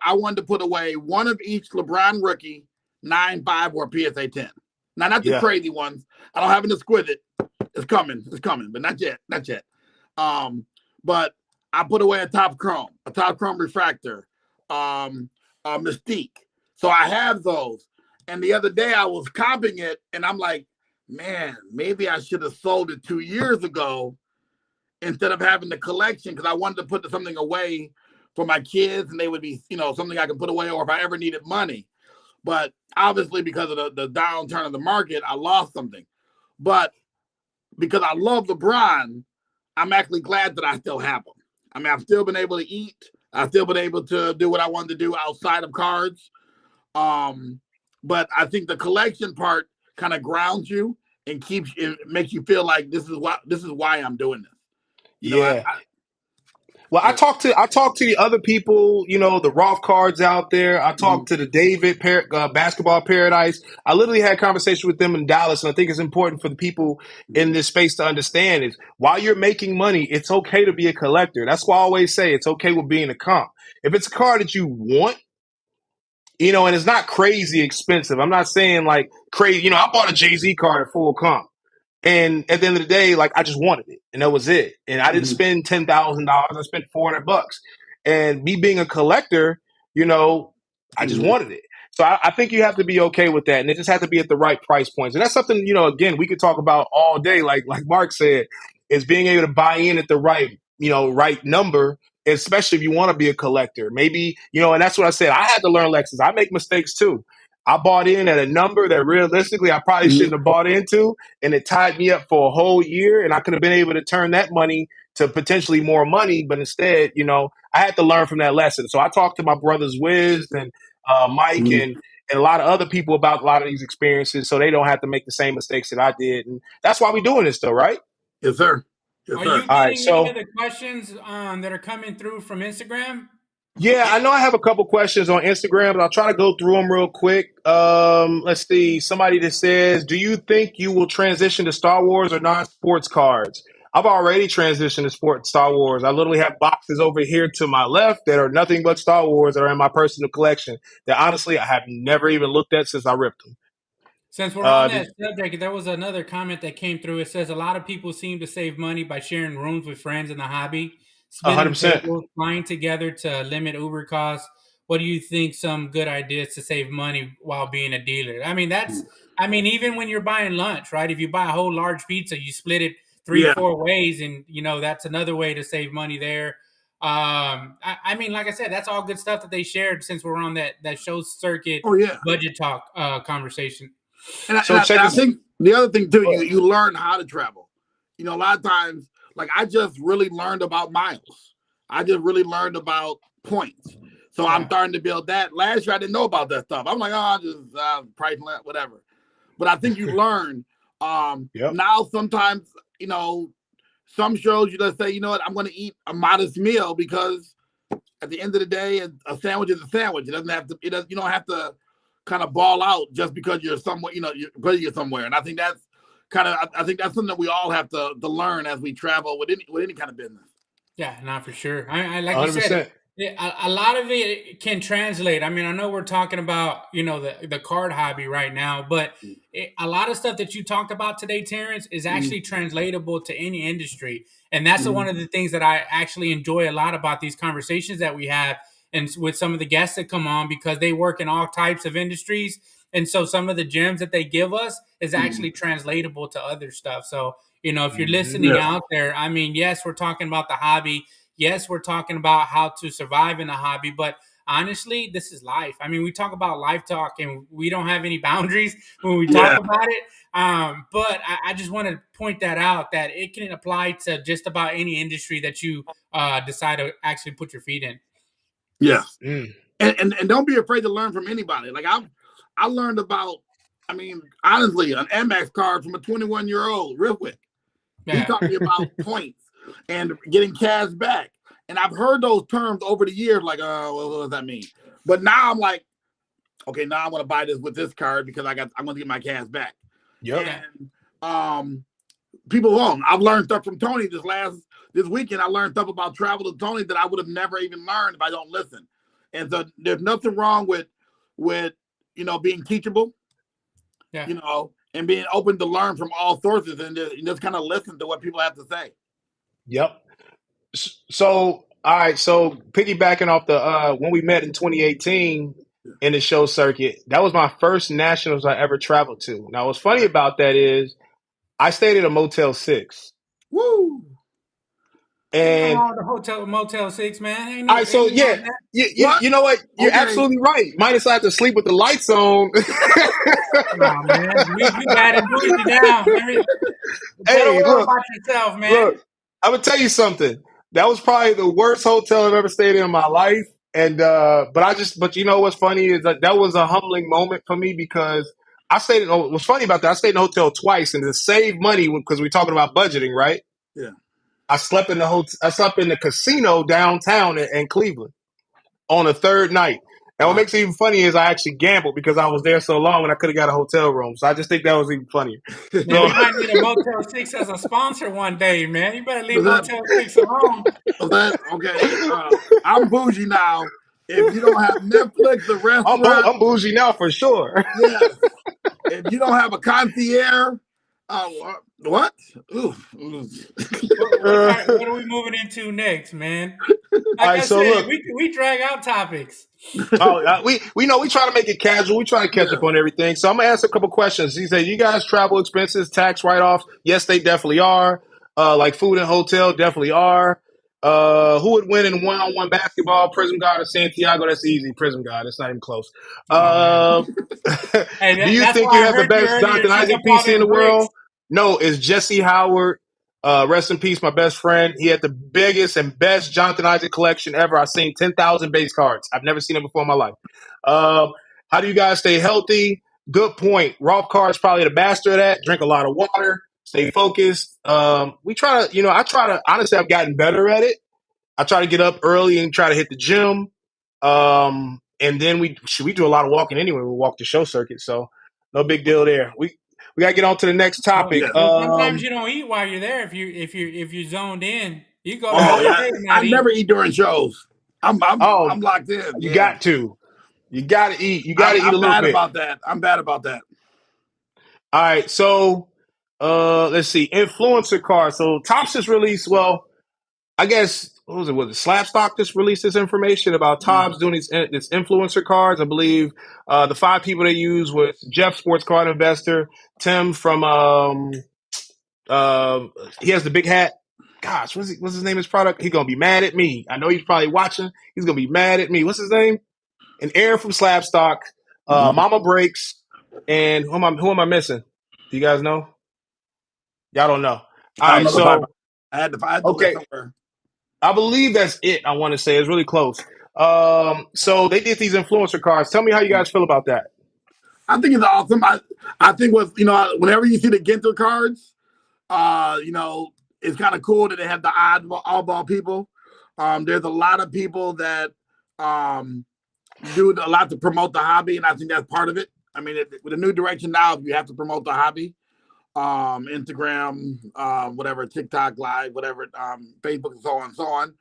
[SPEAKER 3] I wanted to put away one of each LeBron rookie, 9.5 or PSA 10. Now, not the crazy ones. I don't have an exquisite. It's coming, but not yet. But I put away a top chrome refractor, Mystique. So I have those. And the other day I was comping it and I'm like, man, maybe I should have sold it 2 years ago instead of having the collection because I wanted to put something away for my kids and they would be, something I can put away or if I ever needed money. But obviously, because of the downturn of the market, I lost something. But because I love LeBron, I'm actually glad that I still have them. I mean, I've still been able to eat. I've still been able to do what I wanted to do outside of cards. But I think the collection part kind of grounds you and makes you feel like this is why I'm doing this.
[SPEAKER 2] Yeah. Well, I talked to the other people, the Roth cards out there. I talked to the David Basketball Paradise. I literally had a conversation with them in Dallas, and I think it's important for the people in this space to understand is while you're making money, it's okay to be a collector. That's why I always say it's okay with being a comp. If it's a card that you want, and it's not crazy expensive. I'm not saying like crazy. I bought a Jay-Z card at full comp. And at the end of the day, like I just wanted it, and that was it. And I didn't spend $10,000. I spent $400. And me being a collector, I just wanted it. So I think you have to be okay with that, and it just has to be at the right price points. And that's something again we could talk about all day. Like Mark said, is being able to buy in at the right number, especially if you want to be a collector. Maybe and that's what I said. I had to learn lessons. I make mistakes too. I bought in at a number that realistically I probably shouldn't have bought into, and it tied me up for a whole year, and I could have been able to turn that money to potentially more money, but instead, I had to learn from that lesson. So I talked to my brothers Wiz and Mike and a lot of other people about a lot of these experiences so they don't have to make the same mistakes that I did. And that's why we're doing this though, right?
[SPEAKER 3] Yes, sir. Yes,
[SPEAKER 1] Are
[SPEAKER 3] sir.
[SPEAKER 1] you
[SPEAKER 2] All right,
[SPEAKER 1] getting any
[SPEAKER 2] so
[SPEAKER 1] of the questions that are coming through from Instagram?
[SPEAKER 2] yeah, I know I have a couple questions on Instagram, but I'll try to go through them real quick. Let's see. Somebody that says, do you think you will transition to Star Wars or non-sports cards? I've already transitioned to Star Wars. I literally have boxes over here to my left that are nothing but Star Wars that are in my personal collection that honestly I have never even looked at since I ripped them.
[SPEAKER 1] Since we're on that subject, there was another comment that came through. It says a lot of people seem to save money by sharing rooms with friends in the hobby, splitting
[SPEAKER 2] 100%.
[SPEAKER 1] tables, flying together to limit Uber costs. What do you think some good ideas to save money while being a dealer? Even when you're buying lunch, right? If you buy a whole large pizza, you split it three, 4 ways, and that's another way to save money there. Like I said, that's all good stuff that they shared since we're on that show circuit budget talk conversation.
[SPEAKER 3] And I think the other thing too, you learn how to travel. A lot of times, like I just really learned about miles. I just really learned about points. So I'm starting to build that. Last year I didn't know about that stuff. I'm like, just price whatever. But I think you learn. Now sometimes, some shows you just say, you know what, I'm going to eat a modest meal because at the end of the day, a sandwich is a sandwich. It doesn't have to. You don't have to kind of ball out just because you're somewhere, because you're somewhere. And I think that's something that we all have to learn as we travel with any kind of business.
[SPEAKER 1] Yeah, not for sure. I like 100%. You said, a lot of it can translate. I mean, I know we're talking about, the card hobby right now, but a lot of stuff that you talked about today, Terrance, is actually translatable to any industry. And that's one of the things that I actually enjoy a lot about these conversations that we have and with some of the guests that come on, because they work in all types of industries. And so some of the gems that they give us is actually translatable to other stuff. So, if you're listening out there, I mean, yes, we're talking about the hobby. Yes, we're talking about how to survive in the hobby, but honestly, this is life. I mean, we talk about life talk and we don't have any boundaries when we talk about it. But I just want to point that out, that it can apply to just about any industry that you decide to actually put your feet in.
[SPEAKER 3] Yeah. And don't be afraid to learn from anybody. Like I learned about, honestly, an Amex card from a 21-year-old, Rivwick. He taught me about points and getting cash back. And I've heard those terms over the years, like, what does that mean? But now I'm like, okay, now I'm going to buy this with this card because I'm going to get my cash back.
[SPEAKER 2] Yep.
[SPEAKER 3] And people won't. I've learned stuff from Tony this weekend. I learned stuff about travel to Tony that I would have never even learned if I don't listen. And so there's nothing wrong with being teachable, and being open to learn from all sources and just kind of listen to what people have to say.
[SPEAKER 2] Yep. So, all right. So piggybacking off the when we met in 2018 in the show circuit, that was my first nationals I ever traveled to. Now, what's funny about that is I stayed at a Motel 6.
[SPEAKER 3] Woo!
[SPEAKER 1] Ain't nothing
[SPEAKER 2] And
[SPEAKER 1] wrong with the hotel Motel 6, man.
[SPEAKER 2] all right,
[SPEAKER 1] Ain't
[SPEAKER 2] so
[SPEAKER 1] nothing wrong
[SPEAKER 2] yeah,
[SPEAKER 1] with that.
[SPEAKER 3] What?
[SPEAKER 2] you know what? You're
[SPEAKER 3] Okay.
[SPEAKER 2] absolutely right. Minus I have to sleep with the lights on.
[SPEAKER 1] Nah, man. We bad and bougie now. Better
[SPEAKER 2] Hey,
[SPEAKER 1] worry
[SPEAKER 2] look,
[SPEAKER 1] about yourself, man.
[SPEAKER 2] look. I'm gonna tell you something. That was probably the worst hotel I've ever stayed in my life. And but you know what's funny is that was a humbling moment for me because I stayed in. What's funny about that? I stayed in a hotel twice, and to save money because we're talking about budgeting, right?
[SPEAKER 3] Yeah.
[SPEAKER 2] I slept in the hotel. I slept in the casino downtown in Cleveland on a third night. And what
[SPEAKER 3] Wow.
[SPEAKER 2] makes it even funny is I actually gambled because I was there so long and I could have got a hotel room. So I just think that was even funnier.
[SPEAKER 1] Man,
[SPEAKER 2] So
[SPEAKER 1] we might need a Motel 6 as a sponsor one day, man. You better leave
[SPEAKER 3] Was that,
[SPEAKER 1] Motel 6 alone.
[SPEAKER 3] was that okay? I'm bougie now. If you don't have Netflix, the restaurant,
[SPEAKER 2] I'm bougie now for sure.
[SPEAKER 3] yes. If you don't have a concierge, what? Ooh.
[SPEAKER 1] What are we moving into next, man?
[SPEAKER 2] All
[SPEAKER 1] Like
[SPEAKER 2] right,
[SPEAKER 1] I
[SPEAKER 2] so
[SPEAKER 1] said,
[SPEAKER 2] look,
[SPEAKER 1] we drag out topics.
[SPEAKER 2] we know we try to make it casual. We try to catch
[SPEAKER 3] Yeah.
[SPEAKER 2] up on everything. So I'm gonna ask a couple questions. He said, "You guys travel expenses, tax write offs? Yes, they definitely are. Like food and hotel, definitely are. Who would win in one on one basketball? Prism God or Santiago? That's easy. Prism God. It's not even close.
[SPEAKER 1] Oh man.
[SPEAKER 2] Uh,
[SPEAKER 1] Hey,
[SPEAKER 2] do you
[SPEAKER 1] that's
[SPEAKER 2] think
[SPEAKER 1] why
[SPEAKER 2] you
[SPEAKER 1] I
[SPEAKER 2] have the
[SPEAKER 1] heard you
[SPEAKER 2] best
[SPEAKER 1] earlier
[SPEAKER 2] Jonathan
[SPEAKER 1] shoot
[SPEAKER 2] Isaac
[SPEAKER 1] up all
[SPEAKER 2] PC in
[SPEAKER 1] them
[SPEAKER 2] the
[SPEAKER 1] bricks.
[SPEAKER 2] world? No, it's Jesse Howard. Rest in peace, my best friend. He had the biggest and best Jonathan Isaac collection ever. I've seen 10,000 base cards. I've never seen it before in my life. How do you guys stay healthy? Good point. Rolf Carr is probably the master of that. Drink a lot of water. Stay focused. We try to, I try to, honestly, I've gotten better at it. I try to get up early and try to hit the gym. And then we do a lot of walking anyway. We walk the show circuit. So no big deal there. We got to get on to the next topic.
[SPEAKER 3] Yeah.
[SPEAKER 1] Well, sometimes you don't eat while you're there. If you zoned in, you go the
[SPEAKER 3] Oh
[SPEAKER 1] whole
[SPEAKER 3] yeah.
[SPEAKER 1] day and
[SPEAKER 3] I
[SPEAKER 1] not eat.
[SPEAKER 3] never eat during shows. I'm
[SPEAKER 2] Oh,
[SPEAKER 3] locked in.
[SPEAKER 2] you
[SPEAKER 3] Yeah.
[SPEAKER 2] got to. You got to eat. You got
[SPEAKER 3] I'm
[SPEAKER 2] to eat a
[SPEAKER 3] I'm
[SPEAKER 2] little
[SPEAKER 3] bad
[SPEAKER 2] bit.
[SPEAKER 3] about that. I'm bad about that.
[SPEAKER 2] All right. So, let's see. Influencer card. So, Tops just released. Well, I guess what was it? Was it Slapstock just released this information about
[SPEAKER 3] Mhm.
[SPEAKER 2] Tops doing these influencer cards? I believe the five people they use was Jeff, sports card investor, Tim from uh, he has the big hat. Gosh, what's his name? His product. He's gonna be mad at me. I know he's probably watching. He's gonna be mad at me. What's his name? An Air from Slabstock,
[SPEAKER 3] Mhm.
[SPEAKER 2] Mama Breaks, and who am I missing? Do you guys know? Y'all don't know. All
[SPEAKER 3] I don't
[SPEAKER 2] right,
[SPEAKER 3] know the five.
[SPEAKER 2] so
[SPEAKER 3] I had the list
[SPEAKER 2] okay,
[SPEAKER 3] somewhere.
[SPEAKER 2] I believe that's it. I want to say it's really close. So they did these influencer cards. Tell me how you guys feel about that.
[SPEAKER 3] I think it's awesome. I think whenever you see the Ginter cards, it's kind of cool that they have the oddball people. There's a lot of people that um, do a lot to promote the hobby, and I think that's part of it. I mean, with a new direction now, you have to promote the hobby. Instagram, whatever, TikTok Live, whatever, Facebook, and so on and so on.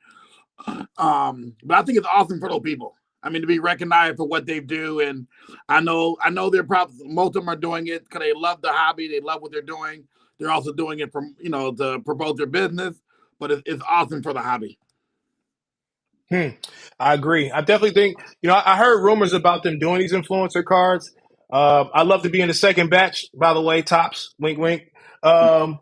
[SPEAKER 3] But I think it's awesome for those people. I mean, to be recognized for what they do, and I know they're probably most of them are doing it because they love the hobby, they love what they're doing. They're also doing it from to promote their business, but it's awesome for the hobby.
[SPEAKER 2] Hmm. I agree. I definitely think, I heard rumors about them doing these influencer cards. I'd love to be in the second batch, by the way, Tops, wink, wink. Um,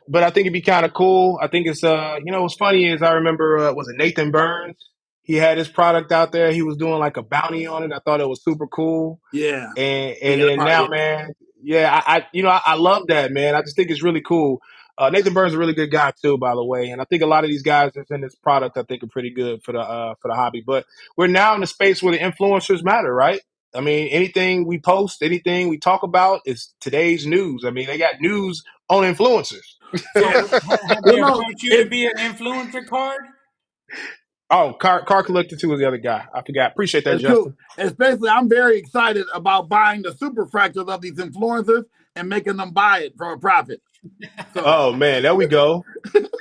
[SPEAKER 2] but I think it'd be kind of cool. I think it's what's funny is I remember was it Nathan Burns? He had his product out there. He was doing like a bounty on it. I thought it was super cool.
[SPEAKER 3] Yeah,
[SPEAKER 2] And
[SPEAKER 3] yeah,
[SPEAKER 2] then now, man, yeah, I love that, man. I just think it's really cool. Nathan Burns is a really good guy too, by the way, and I think a lot of these guys that's in this product, I think, are pretty good for the hobby. But we're now in a space where the influencers matter, right? I mean, anything we post, anything we talk about is today's news. I mean, they got news on influencers.
[SPEAKER 3] yeah.
[SPEAKER 1] So have
[SPEAKER 3] Well,
[SPEAKER 1] they
[SPEAKER 3] no,
[SPEAKER 1] approached you to be an influencer card?
[SPEAKER 2] Oh, car collector too was the other guy. I forgot. Appreciate that,
[SPEAKER 3] it's cool.
[SPEAKER 2] Justin.
[SPEAKER 3] Especially, I'm very excited about buying the super fractals of these influencers and making them buy it for a profit. So
[SPEAKER 2] Oh man, there we go.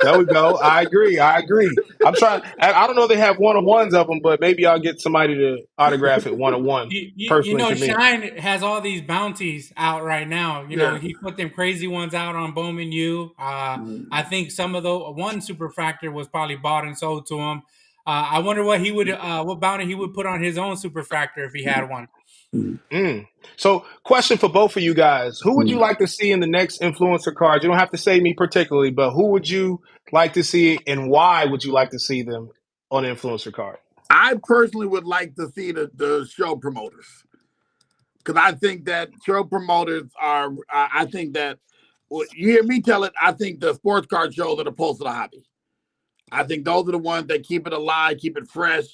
[SPEAKER 2] There we go. I agree. I agree. I'm trying. I don't know if they have one on ones of them, but maybe I'll get somebody to autograph it one on one
[SPEAKER 1] You
[SPEAKER 2] personally
[SPEAKER 1] know,
[SPEAKER 2] to me.
[SPEAKER 1] Shine has all these bounties out right now. You know,
[SPEAKER 3] yeah.
[SPEAKER 1] he put them crazy ones out on Bowman U. I think some of the one super fractor was probably bought and sold to him. I wonder what he would, what bounty he would put on his own superfractor if he had one.
[SPEAKER 2] Mm. So, question for both of you guys: who would you like to see in the next influencer card? You don't have to say me particularly, but who would you like to see, and why would you like to see them on the influencer card?
[SPEAKER 3] I personally would like to see the show promoters, because I think that show promoters are. I think that, well, you hear me tell it. I think the sports card shows are the pulse of the hobby. I think those are the ones that keep it alive, keep it fresh,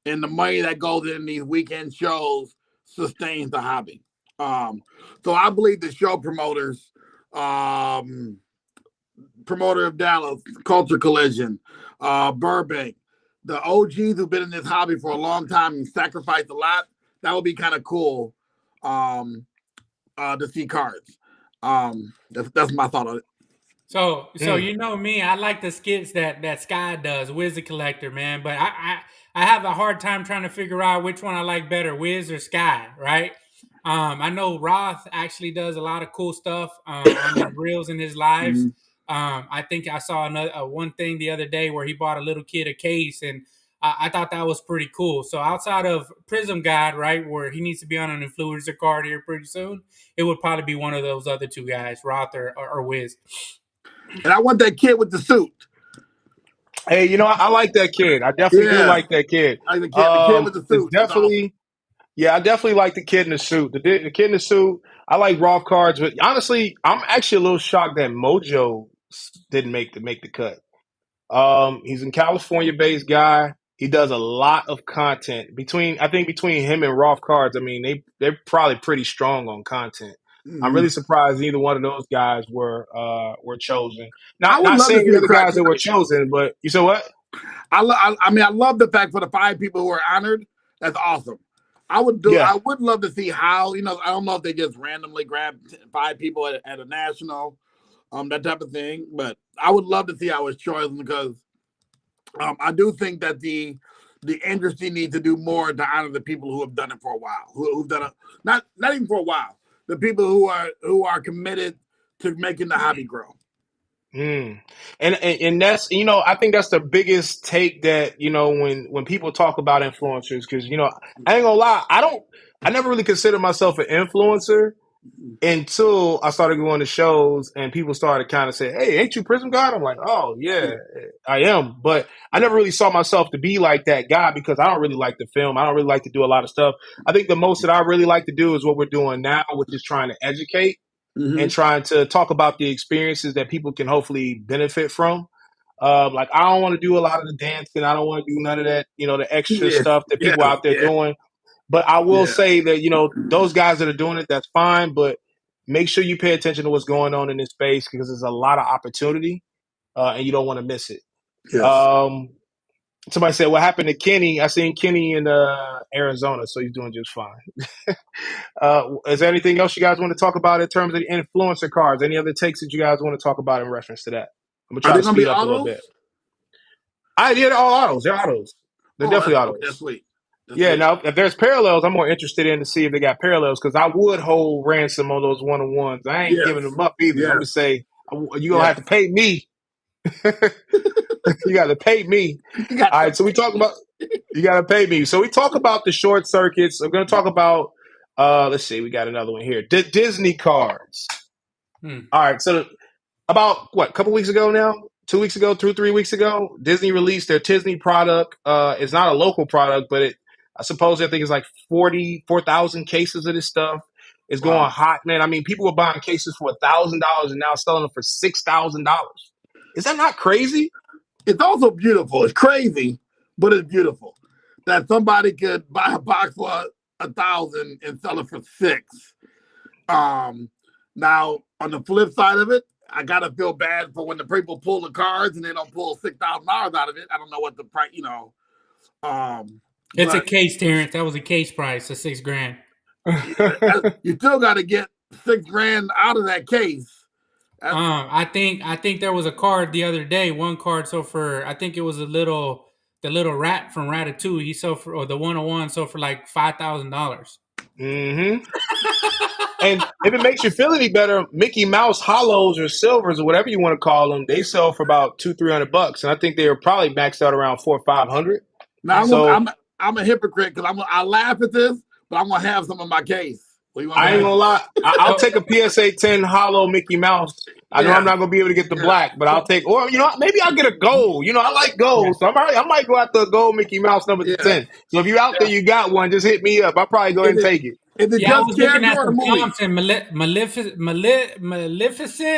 [SPEAKER 3] and the money that goes in these weekend shows sustains the hobby. So I believe the show promoters, promoter of Dallas, Culture Collision, Burbank, the OGs who've been in this hobby for a long time and sacrificed a lot, that would be kind of cool to see cards. That's my thought on it.
[SPEAKER 1] So
[SPEAKER 2] Mm.
[SPEAKER 1] you know me, I like the skits that Sky does, Wiz the Collector, man. But I have a hard time trying to figure out which one I like better, Wiz or Sky, right? I know Roth actually does a lot of cool stuff on his reels and his lives.
[SPEAKER 3] Mhm.
[SPEAKER 1] I think I saw another one thing the other day where he bought a little kid a case, and I thought that was pretty cool. So outside of Prism God, right, where he needs to be on an influencer card here pretty soon, it would probably be one of those other two guys, Roth or Wiz.
[SPEAKER 3] And I want that kid with the suit.
[SPEAKER 2] Hey, I like that kid. I definitely do
[SPEAKER 3] Yeah,
[SPEAKER 2] like that kid.
[SPEAKER 3] I like the kid with the
[SPEAKER 2] It's
[SPEAKER 3] suit is awesome.
[SPEAKER 2] definitely, yeah, I definitely like the kid in the suit. The kid in the suit. I like Rolf cards, but honestly, I'm actually a little shocked that Mojo didn't make the cut. He's a California based guy. He does a lot of content. Between him and Rolf Cards, I mean they're probably pretty strong on content. I'm
[SPEAKER 3] Mm-hmm.
[SPEAKER 2] really surprised neither one of those guys were chosen.
[SPEAKER 3] I
[SPEAKER 2] Not
[SPEAKER 3] would
[SPEAKER 2] not
[SPEAKER 3] love to
[SPEAKER 2] saying
[SPEAKER 3] see
[SPEAKER 2] the
[SPEAKER 3] the
[SPEAKER 2] other guys that were
[SPEAKER 3] criteria.
[SPEAKER 2] chosen, but you said what?
[SPEAKER 3] I mean, I love the fact for the 5 people who are honored. That's awesome.
[SPEAKER 2] Yeah.
[SPEAKER 3] I would love to see how, I don't know if they just randomly grab 5 people at a national, that type of thing. But I would love to see how it's chosen, because I do think that the industry needs to do more to honor the people who have done it for a while, who've done it not even for a while. The people who are committed to making the hobby grow.
[SPEAKER 2] Mm. And that's I think that's the biggest take that when people talk about influencers, because I ain't gonna lie, I never really considered myself an influencer until I started going to shows and people started kind of saying, "Hey, ain't you Prism God?" I'm like, "Oh yeah, I am," but I never really saw myself to be like that guy because I don't really like to film. I don't really like to do a lot of stuff. I think the most that I really like to do is what we're doing now, which is trying to educate and
[SPEAKER 3] Mm-hmm.
[SPEAKER 2] trying to talk about the experiences that people can hopefully benefit from. Like I don't want to do a lot of the dancing. I don't want to do none of that, the extra
[SPEAKER 3] Yes,
[SPEAKER 2] stuff that people
[SPEAKER 3] yes,
[SPEAKER 2] out there
[SPEAKER 3] yes,
[SPEAKER 2] doing. But I will
[SPEAKER 3] yeah,
[SPEAKER 2] say that, those guys that are doing it, that's fine. But make sure you pay attention to what's going on in this space because there's a lot of opportunity and you don't want to miss it.
[SPEAKER 3] yes.
[SPEAKER 2] Um, Somebody said, what happened to Kenny? I seen Kenny in Arizona, so he's doing just fine. Is there anything else you guys want to talk about in terms of the influencer cards? Any other takes that you guys want to talk about in reference to that? I'm gonna
[SPEAKER 3] Are
[SPEAKER 2] try
[SPEAKER 3] they
[SPEAKER 2] to
[SPEAKER 3] going to be
[SPEAKER 2] speed up a little
[SPEAKER 3] autos?
[SPEAKER 2] bit. They're all autos. They're autos. They're
[SPEAKER 3] Oh,
[SPEAKER 2] definitely
[SPEAKER 3] okay, that's
[SPEAKER 2] autos.
[SPEAKER 3] sweet. That's
[SPEAKER 2] Yeah.
[SPEAKER 3] sweet.
[SPEAKER 2] Now, if there's parallels, I'm more interested in to see if they got parallels because I would hold ransom on those 1-on-ones. I ain't giving
[SPEAKER 3] Yes,
[SPEAKER 2] them up either. I'm gonna
[SPEAKER 3] yes,
[SPEAKER 2] say you gonna have
[SPEAKER 3] yes.
[SPEAKER 2] to pay me. You got to pay me.
[SPEAKER 3] You got
[SPEAKER 2] All
[SPEAKER 3] to
[SPEAKER 2] right. So we talk
[SPEAKER 3] pay.
[SPEAKER 2] about you got to pay me. So we talk about the short circuits. I'm going to talk about. Let's see. We got another one here. Disney cards.
[SPEAKER 1] Hmm.
[SPEAKER 2] All right. So about what? A couple weeks ago now. 2 weeks ago, 2 or 3 weeks ago, Disney released their Disney product. It's not a local product, but I suppose I think it's like 44,000 cases of this stuff. It's going
[SPEAKER 3] Wow.
[SPEAKER 2] hot, man. I mean, people were buying cases for $1,000 and now selling them for $6,000. Is that not crazy?
[SPEAKER 3] It's also beautiful. It's crazy, but it's beautiful that somebody could buy a box for 1,000 and sell it for 6. Um, Now on the flip side of it, I gotta feel bad for when the people pull the cards and they don't pull $6,000 out of it. I don't know what the price,
[SPEAKER 1] It's a
[SPEAKER 3] but
[SPEAKER 1] case, Terrence. That was a case price of $6,000.
[SPEAKER 3] you still got to get 6 grand out of that case. That's,
[SPEAKER 1] I think there was a card the other day. One card sold for, I think it was the little rat from Ratatouille. He sold for, or the 101 sold for like $5,000.
[SPEAKER 2] hmm And if it makes you feel any better, Mickey Mouse hollows or silvers or whatever you want to call them, they sell for about $200-300, and I think they were probably maxed out around 400-500.
[SPEAKER 3] Now
[SPEAKER 2] So
[SPEAKER 3] I'm a hypocrite because I laugh at this, but I'm gonna have some in my case. What do you want
[SPEAKER 2] I
[SPEAKER 3] me
[SPEAKER 2] ain't
[SPEAKER 3] to
[SPEAKER 2] gonna
[SPEAKER 3] do?
[SPEAKER 2] lie. I'll
[SPEAKER 1] So,
[SPEAKER 2] take a PSA 10 hollow Mickey Mouse. I know I'm
[SPEAKER 3] Yeah,
[SPEAKER 2] not gonna be able to get the
[SPEAKER 3] yeah.
[SPEAKER 2] black, but I'll take, or maybe I'll get a gold. I like
[SPEAKER 1] yeah.
[SPEAKER 2] gold, so I might go after a gold Mickey Mouse number to
[SPEAKER 3] Yeah,
[SPEAKER 2] 10. So if you out there,
[SPEAKER 3] yeah.
[SPEAKER 2] you got one, just hit me up. I'll probably go ahead
[SPEAKER 3] Is
[SPEAKER 2] and
[SPEAKER 3] it
[SPEAKER 2] take it.
[SPEAKER 3] is it
[SPEAKER 1] Yeah, I
[SPEAKER 3] just
[SPEAKER 1] was looking
[SPEAKER 3] character
[SPEAKER 1] at
[SPEAKER 3] or the
[SPEAKER 1] some
[SPEAKER 3] movie?
[SPEAKER 1] comps and Maleficent,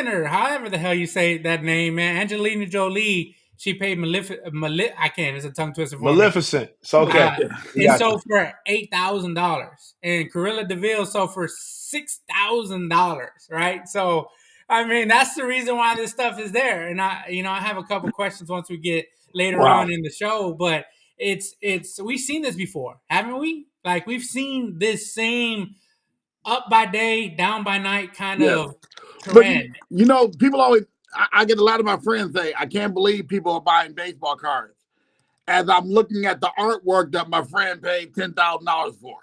[SPEAKER 1] or however the hell you say that name, man. Angelina Jolie, she paid I can't. It's a tongue twister for me.
[SPEAKER 2] Maleficent. It's okay.
[SPEAKER 1] Uh,
[SPEAKER 3] Yeah,
[SPEAKER 2] We
[SPEAKER 1] it
[SPEAKER 2] got
[SPEAKER 1] sold for $8,000, and Corilla Deville sold for $6,000. Right, so I mean that's the reason why this stuff is there. And I have a couple questions once we get later
[SPEAKER 3] wow.
[SPEAKER 1] on in the show, but it's we've seen this before, haven't we? Like we've seen this same up by day, down by night kind
[SPEAKER 3] Yes,
[SPEAKER 1] of
[SPEAKER 3] but
[SPEAKER 1] trend.
[SPEAKER 3] people always. I get a lot of my friends say, "I can't believe people are buying baseball cards." As I'm looking at the artwork that my friend paid $10,000 for.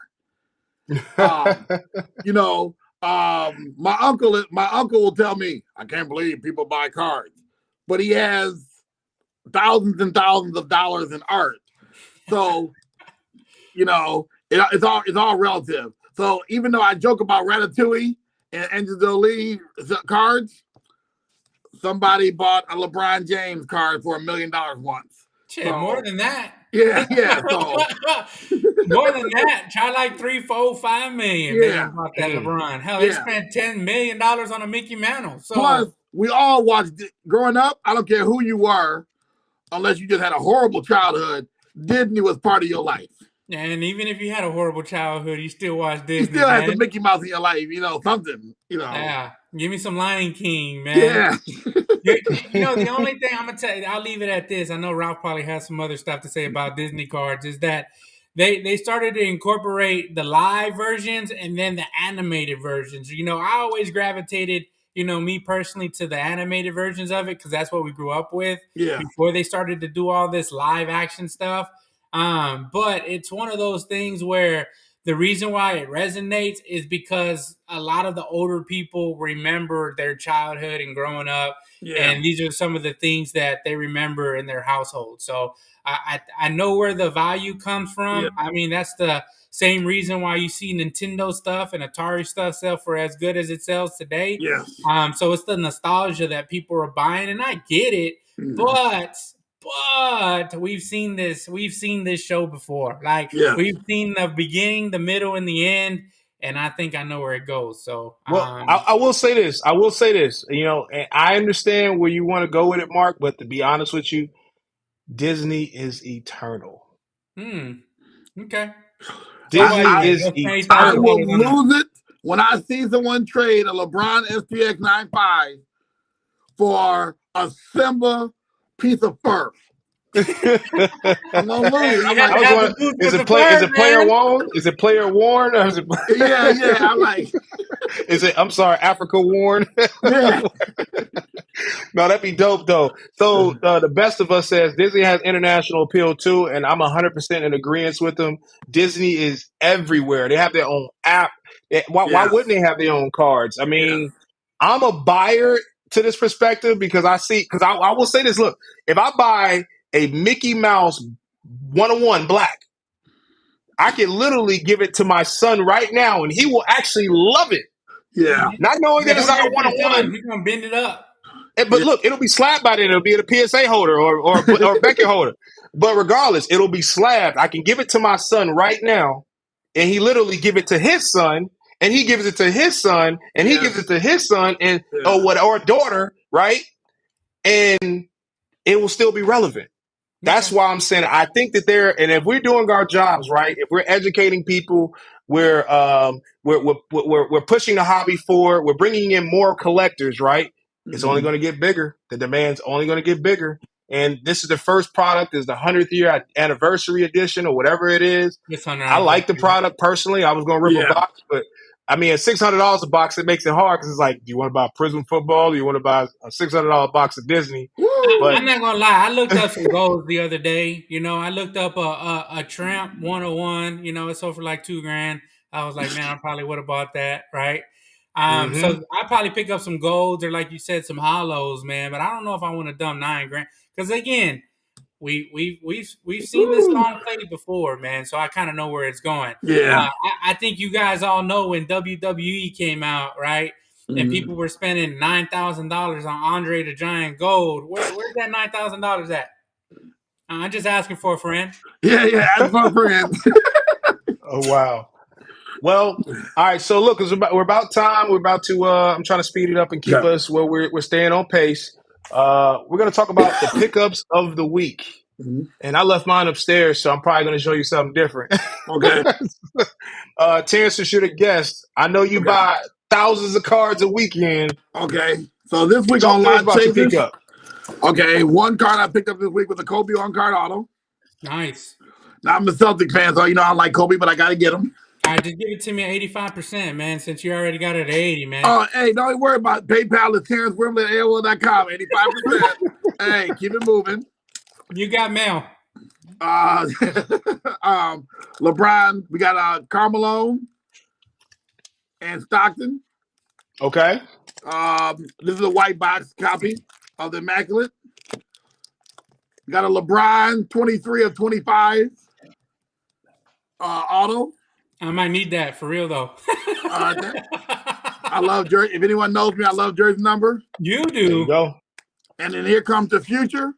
[SPEAKER 3] Um,
[SPEAKER 2] it.
[SPEAKER 3] you know, my uncle will tell me, I can't believe people buy cards, but he has thousands and thousands of dollars in art. So it's all relative. So even though I joke about Ratatouille and Angel Lee cards, somebody bought a LeBron James card for $1 million once.
[SPEAKER 1] Shit, more
[SPEAKER 3] So
[SPEAKER 1] than that.
[SPEAKER 3] yeah. So
[SPEAKER 1] More than that. Try like 3, 4, 5 million. They
[SPEAKER 3] yeah,
[SPEAKER 1] done bought that
[SPEAKER 2] Mm.
[SPEAKER 1] LeBron. Hell, they
[SPEAKER 3] yeah.
[SPEAKER 1] spent $10 million on a Mickey Mantle.
[SPEAKER 3] Plus,
[SPEAKER 1] So
[SPEAKER 3] we all watched growing up. I don't care who you were, unless you just had a horrible childhood. Disney was part of your life.
[SPEAKER 1] and even if you had a horrible childhood, you still watch
[SPEAKER 3] You
[SPEAKER 1] Disney,
[SPEAKER 3] still had some
[SPEAKER 1] man.
[SPEAKER 3] Mickey Mouse in your life, something.
[SPEAKER 1] Yeah. Give me some Lion King, man.
[SPEAKER 3] Yeah,
[SPEAKER 1] The only thing I'm gonna tell you, I'll leave it at this. I know Ralph probably has some other stuff to say about Disney cards. Is that they started to incorporate the live versions and then the animated versions. I always gravitated, me personally, to the animated versions of it because that's what we grew up with
[SPEAKER 3] yeah,
[SPEAKER 1] before they started to do all this live action stuff. But it's one of those things where the reason why it resonates is because a lot of the older people remember their childhood and growing up,
[SPEAKER 3] yeah,
[SPEAKER 1] and these are some of the things that they remember in their household. So I know where the value comes
[SPEAKER 3] yeah,
[SPEAKER 1] from. I mean, that's the same reason why you see Nintendo stuff and Atari stuff sell for as good as it sells today.
[SPEAKER 3] yes,
[SPEAKER 1] So it's the nostalgia that people are buying, and I get it,
[SPEAKER 3] mhm,
[SPEAKER 1] but we've seen this show before. Like
[SPEAKER 3] yes,
[SPEAKER 1] we've seen the beginning, the middle, and the end, and I think I know where it goes. So
[SPEAKER 2] Well, I will say this. I will say this. And I understand where you want to go with it, Mark. But to be honest with you, Disney is eternal.
[SPEAKER 1] okay. So
[SPEAKER 3] I,
[SPEAKER 1] what
[SPEAKER 2] Disney
[SPEAKER 1] is
[SPEAKER 3] I,
[SPEAKER 1] it?
[SPEAKER 2] is
[SPEAKER 1] What's
[SPEAKER 3] I
[SPEAKER 2] eternal.
[SPEAKER 3] will
[SPEAKER 1] $8,000 on that?
[SPEAKER 3] lose it when I see someone trade a LeBron SPX 95 for a Simba piece of fur. I'm gonna lose
[SPEAKER 1] Hey,
[SPEAKER 3] it.
[SPEAKER 1] you
[SPEAKER 3] I'm
[SPEAKER 1] had
[SPEAKER 3] like,
[SPEAKER 1] to
[SPEAKER 2] I was
[SPEAKER 1] have the
[SPEAKER 2] wondering,
[SPEAKER 1] boots
[SPEAKER 2] is
[SPEAKER 1] with
[SPEAKER 2] it
[SPEAKER 1] the
[SPEAKER 2] play? Is
[SPEAKER 1] fur,
[SPEAKER 2] it player
[SPEAKER 1] man.
[SPEAKER 2] worn? Is it player worn? Or is it?
[SPEAKER 3] yeah. I'm like,
[SPEAKER 2] Is it? I'm sorry, Africa worn.
[SPEAKER 3] yeah,
[SPEAKER 2] No, that'd be dope though. So the best of us says Disney has international appeal too, and I'm 100% in agreement with them. Disney is everywhere. They have their own app. Why
[SPEAKER 3] yes,
[SPEAKER 2] wouldn't they have their own cards? I
[SPEAKER 3] yes,
[SPEAKER 2] mean, I'm a buyer to this perspective because I will say this. Look, if I buy a Mickey Mouse 101 black, I can literally give it to my son right now, and he will actually love it.
[SPEAKER 3] yeah,
[SPEAKER 2] Not knowing that
[SPEAKER 1] Yeah,
[SPEAKER 2] it's
[SPEAKER 1] don't
[SPEAKER 2] not
[SPEAKER 1] give
[SPEAKER 2] a
[SPEAKER 1] it to
[SPEAKER 2] one
[SPEAKER 1] your
[SPEAKER 2] on
[SPEAKER 1] son.
[SPEAKER 2] one.
[SPEAKER 1] He's gonna bend it up.
[SPEAKER 2] But
[SPEAKER 3] yeah,
[SPEAKER 2] look, it'll be slabbed by then. It'll be a PSA holder or Beckett holder. But regardless, it'll be slabbed. I can give it to my son right now, and he literally give it to his son, and he gives it to his son, and he gives it
[SPEAKER 3] yes,
[SPEAKER 2] to his son, and
[SPEAKER 3] yeah,
[SPEAKER 2] or daughter, right? And it will still be relevant. That's
[SPEAKER 1] Okay.
[SPEAKER 2] why I'm saying I think that and if we're doing our jobs right, if we're educating people, we're pushing the hobby forward, we're bringing in more collectors, right? It's only
[SPEAKER 3] mhm,
[SPEAKER 2] going to get bigger. The demand's only going to get bigger. And this is the first product, is the 100th year anniversary edition or whatever it is.
[SPEAKER 1] This on
[SPEAKER 2] I like the
[SPEAKER 1] anniversary.
[SPEAKER 2] product personally. I was going to rip a
[SPEAKER 3] yeah.
[SPEAKER 2] box, but I mean, at $600 a box, it makes it hard because it's like, do you want to buy Prism football? Or do you want to buy a $600 box of Disney? But
[SPEAKER 1] I'm not gonna lie. I looked up some goals the other day. I looked up a Tramp 101. It sold for like 2 grand. I was like, man, I probably would have bought that, right?
[SPEAKER 2] hmm
[SPEAKER 1] So I probably pick up some golds or, like you said, some hollows, man. But I don't know if I want to dump 9 grand because again, we've seen this song played before, man. So I kind of know where it's going.
[SPEAKER 3] Yeah.
[SPEAKER 1] I think you guys all know when WWE came out, right? And people were spending $9,000 on Andre the Giant Gold. Where's that $9,000 at? I'm just asking for a friend.
[SPEAKER 3] Yeah. Ask for a friend.
[SPEAKER 2] Oh wow. Well, all right. So look, we're about time. We're about to. I'm trying to speed it up and keep us where we're staying on pace. We're going to talk about the pickups of the week, and I left mine upstairs, so I'm probably going to show you something different.
[SPEAKER 3] Okay.
[SPEAKER 2] Terrance, you should have guessed. I know you buy thousands of cards a weekend.
[SPEAKER 3] Okay. So this week
[SPEAKER 2] Talk
[SPEAKER 3] on
[SPEAKER 2] to us
[SPEAKER 3] Line
[SPEAKER 2] about your
[SPEAKER 3] Chasers.
[SPEAKER 2] pickup.
[SPEAKER 3] Okay, one card I picked up this week was a Kobe on-card auto.
[SPEAKER 1] Nice.
[SPEAKER 3] Now I'm a Celtic fan, so I like Kobe, but I got to get him.
[SPEAKER 1] All right, just give it to me at 85%, man, since you already got it at 80, man.
[SPEAKER 3] Oh, hey, don't worry about PayPal at Terrance Wimberly at AOL.com, 85%. Hey, keep it moving.
[SPEAKER 1] You got mail.
[SPEAKER 3] LeBron, we got Carmelo and Stockton.
[SPEAKER 2] Okay.
[SPEAKER 3] This is a white box copy of the Immaculate. Got a LeBron 23 of 25 auto.
[SPEAKER 1] I might need that for real though.
[SPEAKER 3] I love jersey. If anyone knows me, I love jersey number.
[SPEAKER 1] You do.
[SPEAKER 2] There you go.
[SPEAKER 3] And then here comes the future.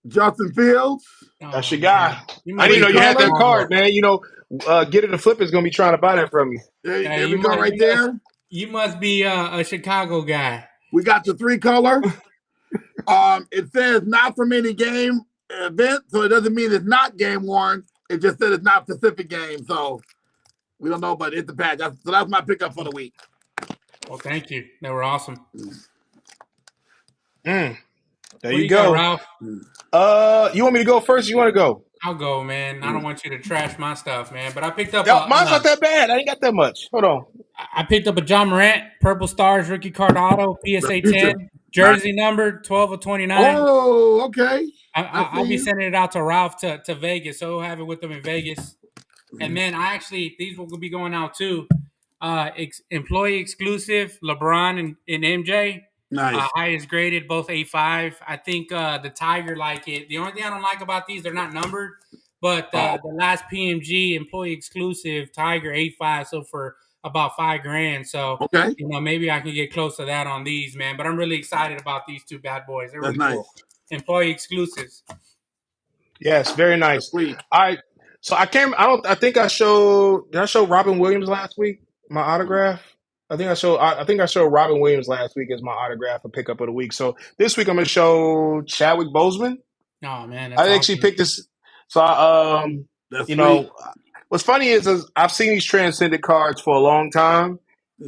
[SPEAKER 3] Justin Fields.
[SPEAKER 2] That's your guy.
[SPEAKER 1] Man.
[SPEAKER 2] I didn't know you had that card, man. Get it to flip is gonna be trying to buy that from you.
[SPEAKER 3] There we go, right there.
[SPEAKER 1] You must be a Chicago guy.
[SPEAKER 3] We got the 3-color. It says not from any game event, so it doesn't mean it's not game worn. It just said it's not Pacific game, so we don't know, but it's the patch. So that's my pickup for the week.
[SPEAKER 1] Well, thank you. They were awesome.
[SPEAKER 2] There you go.
[SPEAKER 1] Got,
[SPEAKER 2] Ralph? You want me to go first? Or you want to go?
[SPEAKER 1] I'll go, man. I don't want you to trash my stuff, man. But I picked up.
[SPEAKER 2] Mine's not that bad. I ain't got that much. Hold on.
[SPEAKER 1] I picked up a John Morant Purple Stars rookie card auto PSA 10 jersey number 12 of 29.
[SPEAKER 3] Oh, okay.
[SPEAKER 1] I'll be sending it out to Ralph to Vegas, so he'll have it with him in Vegas. And then these will be going out too. Employee exclusive LeBron and MJ.
[SPEAKER 3] Nice.
[SPEAKER 1] Highest graded, both A5. I think the Tiger like it. The only thing I don't like about these, they're not numbered, but the last PMG employee exclusive Tiger A5, so for about $5,000. So maybe I can get close to that on these, man. But I'm really excited about these two bad boys. They're really cool. Employee exclusives.
[SPEAKER 2] Yes, very nice.
[SPEAKER 3] Sweet.
[SPEAKER 2] All right. So I think I showed. Did I show Robin Williams last week? My autograph. I think I showed Robin Williams last week as my autograph for pickup of the week. So this week I'm gonna show Chadwick Boseman.
[SPEAKER 1] Oh man,
[SPEAKER 2] I actually picked this. So what's funny is I've seen these transcendent cards for a long time,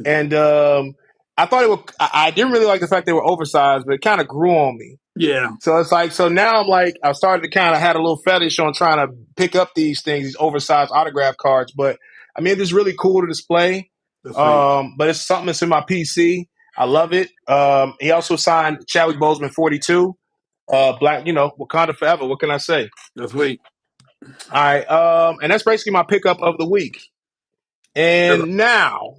[SPEAKER 2] and I thought I didn't really like the fact they were oversized, but it kind of grew on me.
[SPEAKER 3] Yeah.
[SPEAKER 2] So it's like, so now I'm like, I've started to kind of had a little fetish on trying to pick up these things, these oversized autograph cards. But I mean, it's really cool to display. But it's something that's in my PC. I love it. He also signed Chadwick Boseman 42. Black, Wakanda forever. What can I say?
[SPEAKER 3] That's sweet.
[SPEAKER 2] All right. And that's basically my pickup of the week. And now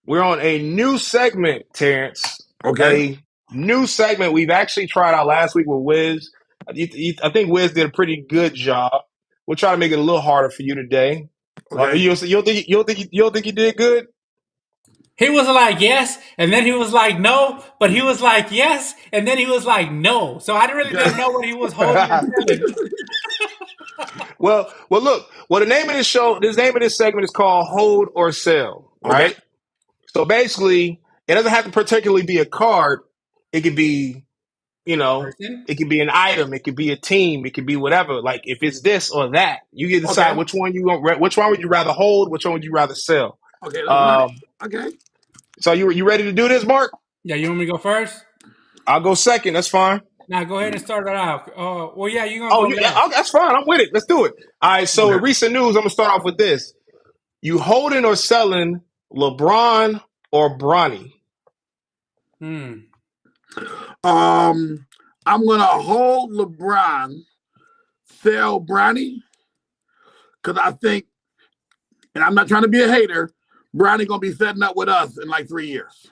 [SPEAKER 2] we're on a new segment, Terrance.
[SPEAKER 3] Okay.
[SPEAKER 2] A new segment we've actually tried out last week with Wiz. I think Wiz did a pretty good job. We'll try to make it a little harder for you today. Okay. You don't think you did good?
[SPEAKER 1] He was like, yes, and then he was like, no, but he was like, yes, and then he was like, no. So I didn't know what he was holding.
[SPEAKER 2] Well, look. Well, the name of this segment is called Hold or Sell, right? Okay. So basically, it doesn't have to particularly be a card. It could be, it could be an item. It could be a team. It could be whatever. Like if it's this or that, you can decide which one which one would you rather hold, which one would you rather sell.
[SPEAKER 3] Okay. Okay.
[SPEAKER 2] So you ready to do this, Mark?
[SPEAKER 1] Yeah. You want me to go first?
[SPEAKER 2] I'll go second. That's fine.
[SPEAKER 1] Now go ahead and start it out. You gonna?
[SPEAKER 2] Oh, yeah, that's fine. I'm with it. Let's do it. All right. So in recent news, I'm gonna start off with this: you holding or selling LeBron or Bronny?
[SPEAKER 3] I'm gonna hold LeBron, sell Bronny, because I think, and I'm not trying to be a hater, Bronny gonna be setting up with us in like 3 years.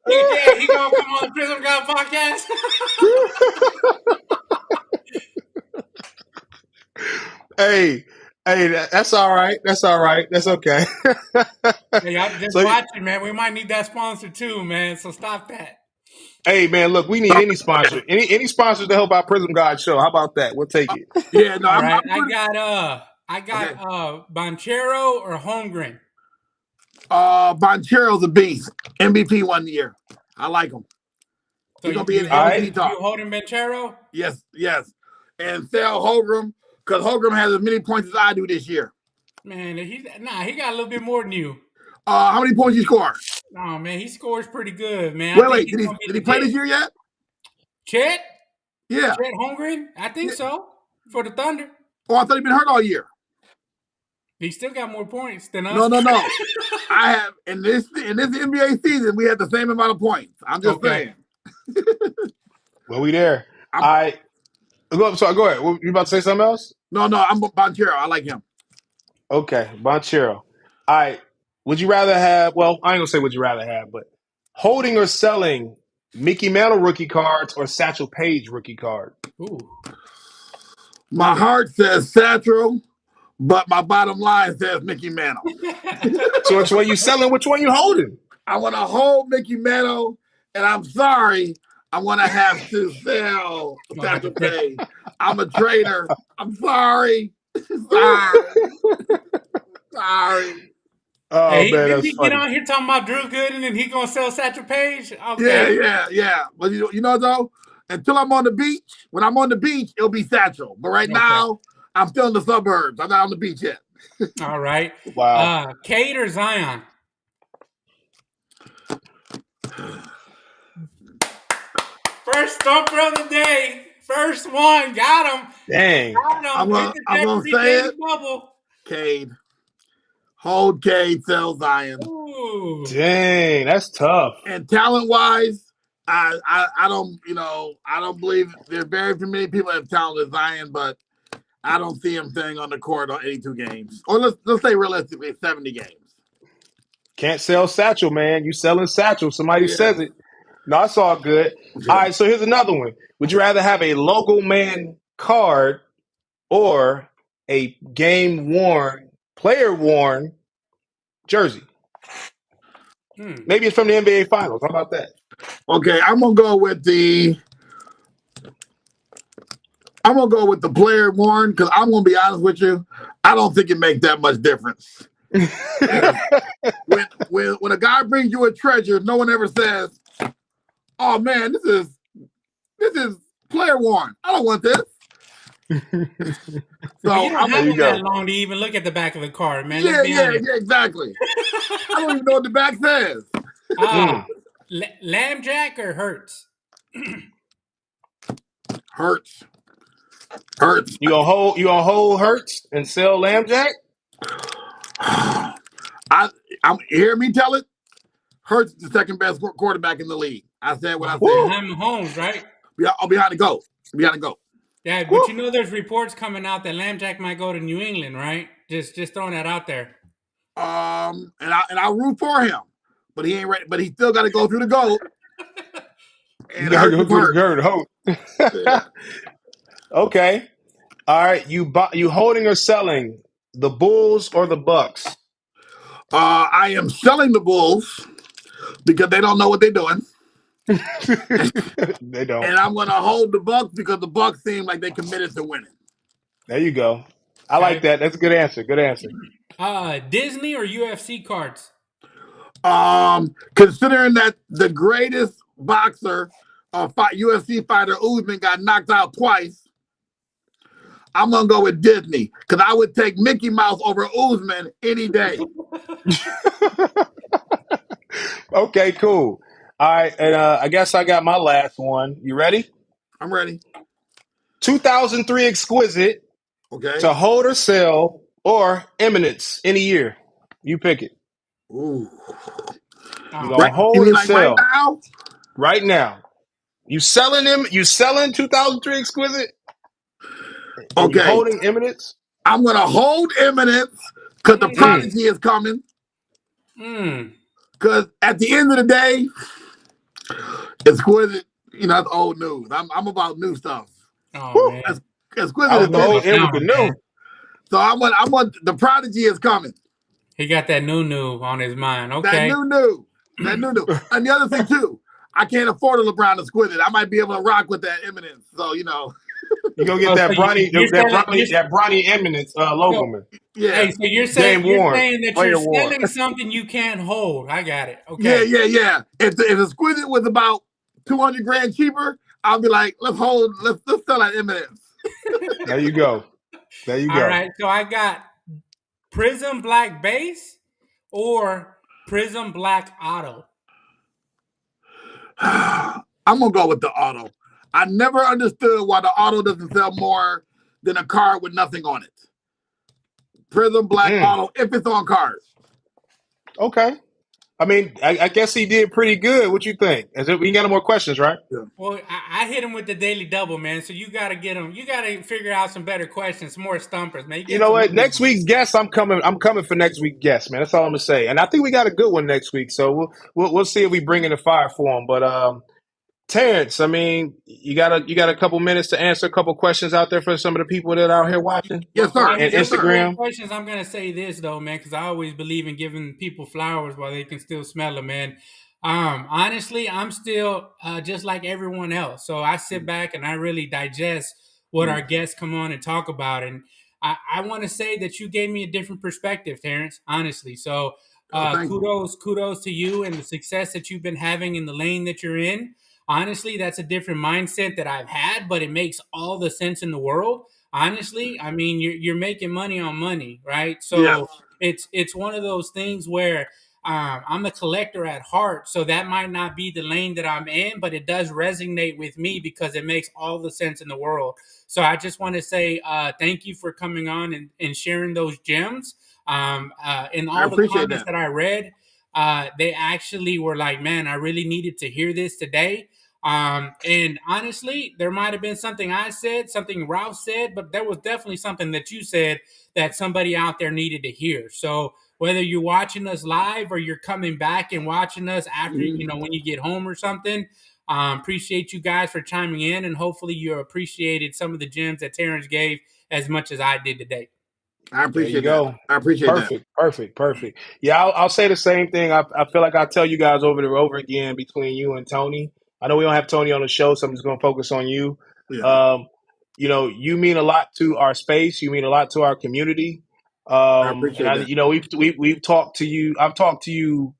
[SPEAKER 1] Yeah, he gonna come on the Prism God podcast.
[SPEAKER 2] Hey, that's all right. That's all right. That's okay.
[SPEAKER 1] Hey, I'm just
[SPEAKER 2] So,
[SPEAKER 1] watching, man. We might need that sponsor too, man. So stop that.
[SPEAKER 2] hey, man, look, we need any sponsor, any sponsors to help our Prism God show. How about that? We'll take it.
[SPEAKER 3] Yeah, no,
[SPEAKER 1] All
[SPEAKER 3] I'm
[SPEAKER 1] right,
[SPEAKER 3] pretty.
[SPEAKER 1] I got
[SPEAKER 3] Okay.
[SPEAKER 1] Banchero or Holmgren.
[SPEAKER 3] Bonchero's a beast. MVP 1 year. I like him.
[SPEAKER 1] So
[SPEAKER 3] He's gonna be in
[SPEAKER 2] All
[SPEAKER 3] MVP
[SPEAKER 2] right.
[SPEAKER 1] you
[SPEAKER 3] talk.
[SPEAKER 1] holding Banchero?
[SPEAKER 3] Yes, yes. And sell Holgram because Holgram has as many points as I do this year.
[SPEAKER 1] Man, he got a little bit more than you.
[SPEAKER 3] How many points you score?
[SPEAKER 1] Oh man, he scores pretty good, man. I
[SPEAKER 3] Wait,
[SPEAKER 1] think
[SPEAKER 3] wait.
[SPEAKER 1] he's gonna
[SPEAKER 3] Did
[SPEAKER 1] be
[SPEAKER 3] he play this
[SPEAKER 1] legit.
[SPEAKER 3] year yet?
[SPEAKER 1] Chet?
[SPEAKER 3] Yeah.
[SPEAKER 1] Chet Holmgren? I think
[SPEAKER 3] Yeah.
[SPEAKER 1] so. For the Thunder.
[SPEAKER 3] Oh, I thought he'd been hurt all year.
[SPEAKER 1] He still got more points than us.
[SPEAKER 3] No. I have in this NBA season, we had the same amount of points. I'm just saying.
[SPEAKER 2] Well, we there. So go ahead. You about to say something else?
[SPEAKER 3] No, I'm Bonchero. I like him.
[SPEAKER 2] Okay, Bonchero. All right. Would you rather have? Well, I ain't gonna say would you rather have, but holding or selling Mickey Mantle rookie cards or Satchel Paige rookie card?
[SPEAKER 1] Ooh.
[SPEAKER 3] My heart says Satchel, but my bottom line says Mickey Mantle.
[SPEAKER 2] So which one you selling? Which one you holding?
[SPEAKER 3] I want to hold Mickey Mantle, and I'm sorry, I'm gonna have to sell Satchel Paige. I'm a trader. I'm sorry. Sorry.
[SPEAKER 2] Oh
[SPEAKER 1] Hey,
[SPEAKER 2] man,
[SPEAKER 1] didn't
[SPEAKER 2] that's
[SPEAKER 1] he get
[SPEAKER 2] funny.
[SPEAKER 1] on here talking about Drew Gooden and he gonna sell Satchel Paige? Okay.
[SPEAKER 3] Yeah. But you know though, until I'm on the beach, when I'm on the beach, it'll be Satchel. But right now, I'm still in the suburbs. I'm not on the beach yet.
[SPEAKER 1] All right.
[SPEAKER 2] Wow.
[SPEAKER 1] Cade or Zion? First stumper of the day. First one. Got him.
[SPEAKER 2] Dang.
[SPEAKER 3] I'm gonna say it.
[SPEAKER 1] Bubble.
[SPEAKER 3] Cade. Hold Cade, sell Zion.
[SPEAKER 1] Ooh.
[SPEAKER 2] Dang, that's tough.
[SPEAKER 3] And talent wise, I don't believe there are very many people that have talent as Zion, but I don't see him staying on the court on 82 games. Or let's say realistically 70 games.
[SPEAKER 2] Can't sell Satchel, man. You selling Satchel. Somebody says it. No, it's all good.
[SPEAKER 3] Okay.
[SPEAKER 2] All right, so here's another one. Would you rather have a logo man card or a game worn, player worn jersey? Maybe it's from the NBA Finals. How about that?
[SPEAKER 3] Okay, I'm gonna go with the player worn because I'm gonna be honest with you. I don't think it makes that much difference. when a guy brings you a treasure, no one ever says, "Oh man, this is player worn. I don't want this."
[SPEAKER 1] So you don't have them that long to even look at the back of the card, man.
[SPEAKER 3] Yeah, exactly. I don't even know what the back says.
[SPEAKER 1] Lambjack or Hurts?
[SPEAKER 3] Hurts.
[SPEAKER 2] You gonna hold Hurts and sell Lambjack?
[SPEAKER 3] I'm hear me tell it. Hurts is the second best quarterback in the league. I said what I said.
[SPEAKER 1] Behind Mahomes, right?
[SPEAKER 3] I'll behind the goat. Behind the goat.
[SPEAKER 1] Yeah, but you know there's reports coming out that Lambjack might go to New England, right? Just throwing that out there.
[SPEAKER 3] And I root for him, but he ain't ready. But he still got to go through the goat.
[SPEAKER 2] You got to go through the goat. Okay. All right. You holding or selling the Bulls or the Bucks?
[SPEAKER 3] I am selling the Bulls because they don't know what they're doing.
[SPEAKER 2] They don't.
[SPEAKER 3] And I'm going to hold the Bucks because the Bucks seem like they committed to winning.
[SPEAKER 2] There you go. I like that. That's a good answer. Good answer.
[SPEAKER 1] Disney or UFC cards?
[SPEAKER 3] Considering that the greatest boxer, UFC fighter Usman got knocked out twice, I'm gonna go with Disney because I would take Mickey Mouse over Usman any day.
[SPEAKER 2] Okay, cool. All right, and I guess I got my last one. You ready?
[SPEAKER 3] I'm ready.
[SPEAKER 2] 2003 Exquisite.
[SPEAKER 3] Okay.
[SPEAKER 2] To hold or sell or Eminence any year. You pick it.
[SPEAKER 3] Ooh.
[SPEAKER 2] You gonna hold or sell?
[SPEAKER 3] Right now?
[SPEAKER 2] Right now. You selling them? You selling 2003 Exquisite?
[SPEAKER 3] Okay.
[SPEAKER 2] You holding Eminence?
[SPEAKER 3] I'm gonna hold Eminence because the prodigy is coming. Because at the end of the day, Exquisite, that's old news. I'm about new stuff.
[SPEAKER 1] Oh
[SPEAKER 2] Woo,
[SPEAKER 1] man,
[SPEAKER 3] Exquisite
[SPEAKER 2] I
[SPEAKER 3] is
[SPEAKER 2] was the
[SPEAKER 1] always
[SPEAKER 3] this.
[SPEAKER 2] old
[SPEAKER 1] on
[SPEAKER 2] in
[SPEAKER 1] that
[SPEAKER 2] with the
[SPEAKER 1] one, man.
[SPEAKER 2] new.
[SPEAKER 3] So I want the prodigy is coming.
[SPEAKER 1] He got that new on his mind.
[SPEAKER 3] That
[SPEAKER 1] Okay.
[SPEAKER 3] new. That new. And the other thing too, I can't afford a LeBron Exquisite. I might be able to rock with that Eminence. So
[SPEAKER 2] You go get
[SPEAKER 1] Oh, so
[SPEAKER 2] that Bronny,
[SPEAKER 1] you're
[SPEAKER 2] that
[SPEAKER 1] selling.
[SPEAKER 2] Bronny, that Bronny Eminence logo,
[SPEAKER 1] So,
[SPEAKER 2] man.
[SPEAKER 3] yeah,
[SPEAKER 1] hey, so you're saying
[SPEAKER 2] Game worn,
[SPEAKER 1] that you're
[SPEAKER 2] player worn.
[SPEAKER 1] selling something you can't hold. I got it.
[SPEAKER 3] yeah,
[SPEAKER 1] Okay.
[SPEAKER 3] yeah, yeah. If Exquisite was about 200 grand cheaper, I'll be like, let's sell that Eminence.
[SPEAKER 2] There you go. There you
[SPEAKER 1] All
[SPEAKER 2] go.
[SPEAKER 1] right. So I got Prism Black Base or Prism Black Auto.
[SPEAKER 3] I'm gonna go with the auto. I never understood why the auto doesn't sell more than a card with nothing on it. Prism Black Auto, if it's on cards.
[SPEAKER 2] Okay. I mean, I guess he did pretty good. What you think? We got no more questions, right?
[SPEAKER 3] Yeah.
[SPEAKER 1] Well, I hit him with the daily double, man. So you got to get him. You got to figure out some better questions, some more stumpers, man. You
[SPEAKER 2] You
[SPEAKER 1] getting
[SPEAKER 2] know
[SPEAKER 1] some
[SPEAKER 2] what?
[SPEAKER 1] easy
[SPEAKER 2] Next
[SPEAKER 1] ones.
[SPEAKER 2] week's guest, I'm coming. I'm coming for next week's guest, man. That's all I'm gonna say. And I think we got a good one next week. So we'll see if we bring in the fire for him. But Terrance, I mean, you got a couple minutes to answer a couple questions out there for some of the people that are out here watching
[SPEAKER 3] Yes,
[SPEAKER 1] Before
[SPEAKER 3] sir.
[SPEAKER 1] I
[SPEAKER 2] and
[SPEAKER 1] hit him
[SPEAKER 3] Yes,
[SPEAKER 1] with
[SPEAKER 3] sir.
[SPEAKER 1] more
[SPEAKER 2] Instagram.
[SPEAKER 1] questions, I'm gonna say this though, man, because I always believe in giving people flowers while they can still smell them, man. Honestly, I'm still just like everyone else, so I sit back and I really digest what our guests come on and talk about, and I want to say that you gave me a different perspective, Terrance. Honestly, so
[SPEAKER 3] Oh, thank you.
[SPEAKER 1] kudos to you and the success that you've been having in the lane that you're in. Honestly, that's a different mindset that I've had, but it makes all the sense in the world. Honestly, I mean, you're making money on money, right?
[SPEAKER 3] Yes.
[SPEAKER 1] So it's one of those things where I'm a collector at heart, so that might not be the lane that I'm in, but it does resonate with me because it makes all the sense in the world. So I just want to say thank you for coming on and sharing those gems. In
[SPEAKER 3] I
[SPEAKER 1] all the
[SPEAKER 3] appreciate
[SPEAKER 1] comments
[SPEAKER 3] that.
[SPEAKER 1] that I read, they actually were like, "Man, I really needed to hear this today." And honestly, there might have been something I said, something Ralph said, but there was definitely something that you said that somebody out there needed to hear. So whether you're watching us live or you're coming back and watching us after,
[SPEAKER 3] Mhm.
[SPEAKER 1] when you get home or something, appreciate you guys for chiming in, and hopefully you appreciated some of the gems that Terrance gave as much as I did today.
[SPEAKER 3] I
[SPEAKER 2] There you
[SPEAKER 3] appreciate that.
[SPEAKER 2] go.
[SPEAKER 3] I appreciate that.
[SPEAKER 2] Perfect. Yeah, I'll say the same thing. I feel like I tell you guys over and over again between you and Tony. I know we don't have Tony on the show, so I'm just going to focus on you.
[SPEAKER 3] Yeah.
[SPEAKER 2] Um, you mean a lot to our space. You mean a lot to our community.
[SPEAKER 3] I
[SPEAKER 2] And
[SPEAKER 3] appreciate that.
[SPEAKER 2] we've talked to you. I've talked to you,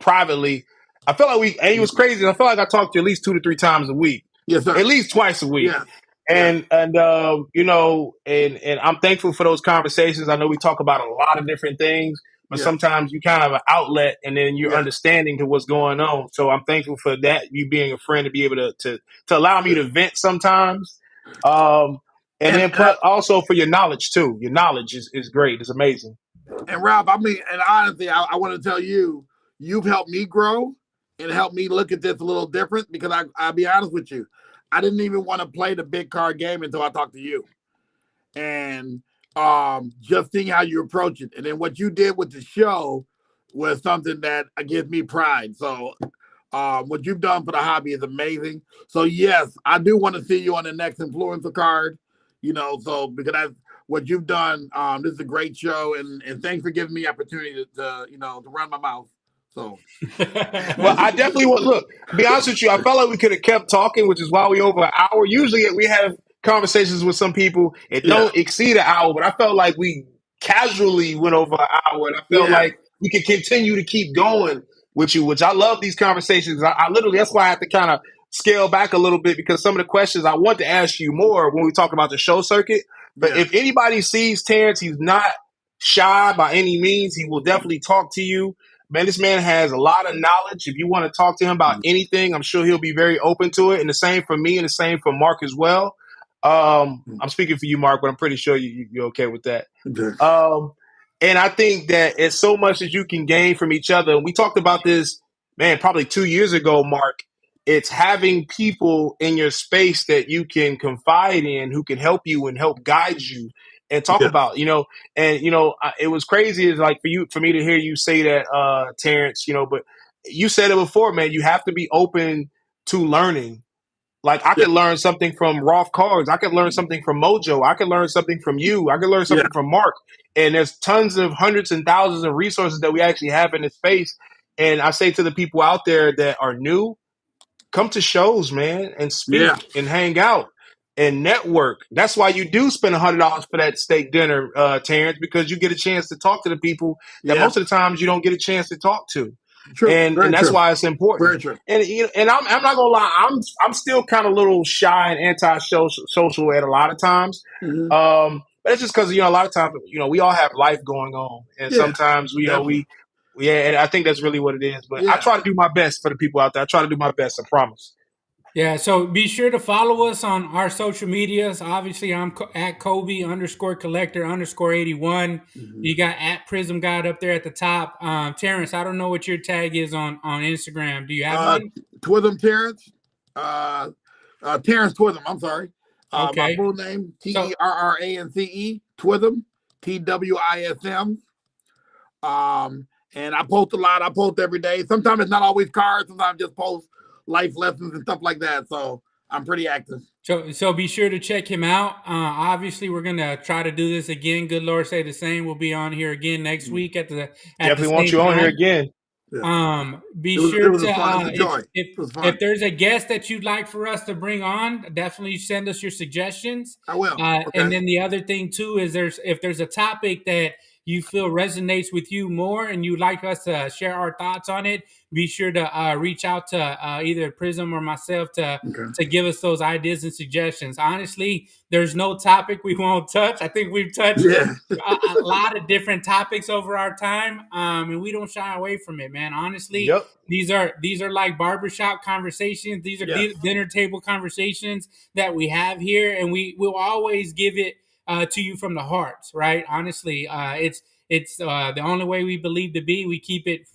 [SPEAKER 2] privately. I feel like and it was crazy. I feel like I talked to you at least 2 to 3 times a week,
[SPEAKER 3] Yes, sir.
[SPEAKER 2] at least twice a week.
[SPEAKER 3] Yes. Yes.
[SPEAKER 2] And I'm thankful for those conversations. I know we talk about a lot of different things, but
[SPEAKER 3] Yes.
[SPEAKER 2] sometimes you kind of have an outlet and then you're
[SPEAKER 3] Yes.
[SPEAKER 2] understanding to what's going on. So I'm thankful for that, you being a friend to be able to allow me
[SPEAKER 3] Yes.
[SPEAKER 2] to vent sometimes. And
[SPEAKER 3] And
[SPEAKER 2] then plus also for your knowledge too. Your knowledge is great. It's amazing.
[SPEAKER 3] and Rob, I mean, and honestly, I want to tell you, you've helped me grow and helped me look at this a little different because I'll be honest with you, I didn't even want to play the big card game until I talked to you. And just seeing how you approach it. And then what you did with the show was something that gives me pride. So what you've done for the hobby is amazing. So yes, I do want to see you on the next influencer card. So because that's what you've done. This is a great show, and thanks for giving me the opportunity to run my mouth. So
[SPEAKER 2] Well, I definitely would look. To be honest with you, I felt like we could have kept talking, which is why we over an hour. Usually, we have conversations with some people it
[SPEAKER 3] yeah,
[SPEAKER 2] don't exceed an hour, but I felt like we casually went over an hour, and I felt
[SPEAKER 3] yeah,
[SPEAKER 2] like we could continue to keep going with you, which I love these conversations. I literally that's why I have to kind of scale back a little bit because some of the questions I want to ask you more when we talk about the show circuit. But
[SPEAKER 3] yeah,
[SPEAKER 2] if anybody sees Terrance, he's not shy by any means. He will definitely talk to you. Man, this man has a lot of knowledge. If you want to talk to him about anything, I'm sure he'll be very open to it. And the same for me and the same for Mark as well. I'm speaking for you, Mark, but I'm pretty sure you're okay with that.
[SPEAKER 3] okay.
[SPEAKER 2] And I think that it's so much that you can gain from each other. And we talked about this, man, probably 2 years ago, Mark. It's having people in your space that you can confide in who can help you and help guide you and talk
[SPEAKER 3] Yeah,
[SPEAKER 2] about, it was crazy is like for me to hear you say that, Terrance, but you said it before, man. You have to be open to learning. Like I
[SPEAKER 3] Yeah.
[SPEAKER 2] could learn something from Rolf Cards. I could learn something from Mojo. I could learn something from you. I could learn
[SPEAKER 3] Yeah.
[SPEAKER 2] something from Mark. And there's tons of hundreds and thousands of resources that we actually have in this space. And I say to the people out there that are new, come to shows, man, and
[SPEAKER 3] Yeah.
[SPEAKER 2] speak and hang out and network. That's why you do spend $100 for that steak dinner, Terrance, because you get a chance to talk to the people that
[SPEAKER 3] Yeah.
[SPEAKER 2] most of the times you don't get a chance to talk to.
[SPEAKER 3] True.
[SPEAKER 2] And
[SPEAKER 3] Very
[SPEAKER 2] that's
[SPEAKER 3] true.
[SPEAKER 2] why it's important.
[SPEAKER 3] Very true.
[SPEAKER 2] And I'm not gonna lie, I'm still kind of a little shy and anti-social at a lot of times.
[SPEAKER 3] Mm-hmm.
[SPEAKER 2] But it's just because a lot of times we all have life going on, and
[SPEAKER 3] Yeah.
[SPEAKER 2] sometimes
[SPEAKER 3] Definitely.
[SPEAKER 2] yeah, and I think that's really what it is. But I
[SPEAKER 3] Yeah.
[SPEAKER 2] try to do my best for the people out there. I try to do my best. I promise.
[SPEAKER 1] Yeah, so be sure to follow us on our social medias. Obviously, I'm at Kobe_collector_81.
[SPEAKER 3] Mm-hmm.
[SPEAKER 1] You got at PrizmGawd up there at the top. Terrance, I don't know what your tag is on Instagram. Do you have one?
[SPEAKER 3] Twitham Terrance. Terrance Twitham. I'm sorry. My
[SPEAKER 1] Okay.
[SPEAKER 3] full name Terrance. Twitham. TWISM. And I post a lot. I post every day. Sometimes it's not always cards. Sometimes I just post life lessons and stuff like that. So I'm pretty active.
[SPEAKER 1] So be sure to check him out. Obviously, we're gonna try to do this again. Good Lord, say the same. We'll be on here again next week at the
[SPEAKER 2] Definitely want
[SPEAKER 1] same
[SPEAKER 2] you on
[SPEAKER 1] time.
[SPEAKER 2] here again.
[SPEAKER 3] Yeah.
[SPEAKER 1] Be
[SPEAKER 3] It was
[SPEAKER 1] sure
[SPEAKER 3] a
[SPEAKER 1] to
[SPEAKER 3] fun. It was a joy. It was fun.
[SPEAKER 1] if there's a guest that you'd like for us to bring on, definitely send us your suggestions.
[SPEAKER 3] I will.
[SPEAKER 1] And
[SPEAKER 3] Okay.
[SPEAKER 1] then the other thing too is if there's a topic that you feel resonates with you more and you'd like us to share our thoughts on it, be sure to reach out to either Prism or myself to give us those ideas and suggestions. Honestly, there's no topic we won't touch. I think we've touched a lot of different topics over our time, and we don't shy away from it, man. Honestly,
[SPEAKER 2] Yep.
[SPEAKER 1] these are like barbershop conversations. These are dinner table conversations that we have here, and we will always give it to you from the heart, right? Honestly, it's the only way we believe to be. We keep it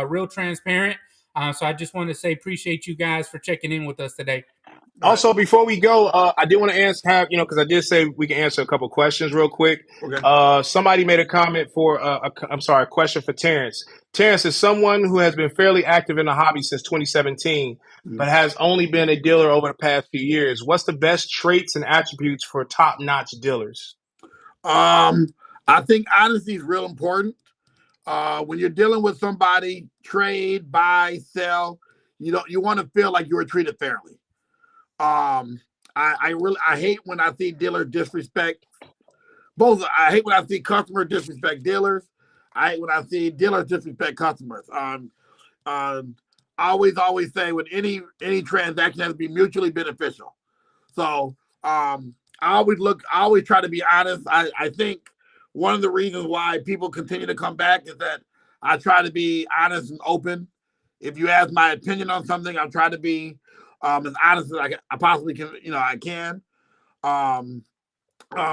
[SPEAKER 1] real transparent. So I just want to say appreciate you guys for checking in with us today.
[SPEAKER 2] Also, before we go, I did want to because I did say we can answer a couple questions real quick.
[SPEAKER 3] Okay.
[SPEAKER 2] Somebody made a comment for, a question for Terrance. Terrance is someone who has been fairly active in the hobby since 2017, but has only been a dealer over the past few years. What's the best traits and attributes for top-notch dealers?
[SPEAKER 3] I think honesty is real important. When you're dealing with somebody, trade, buy, sell, you want to feel like you were treated fairly. I hate when I see dealers disrespect both. I hate when I see customers disrespect dealers. I hate when I see dealers disrespect customers. I always say with any transaction has to be mutually beneficial. So I always try to be honest. I think one of the reasons why people continue to come back is that I try to be honest and open. If you ask my opinion on something, I try to be as honest as I possibly can. I can.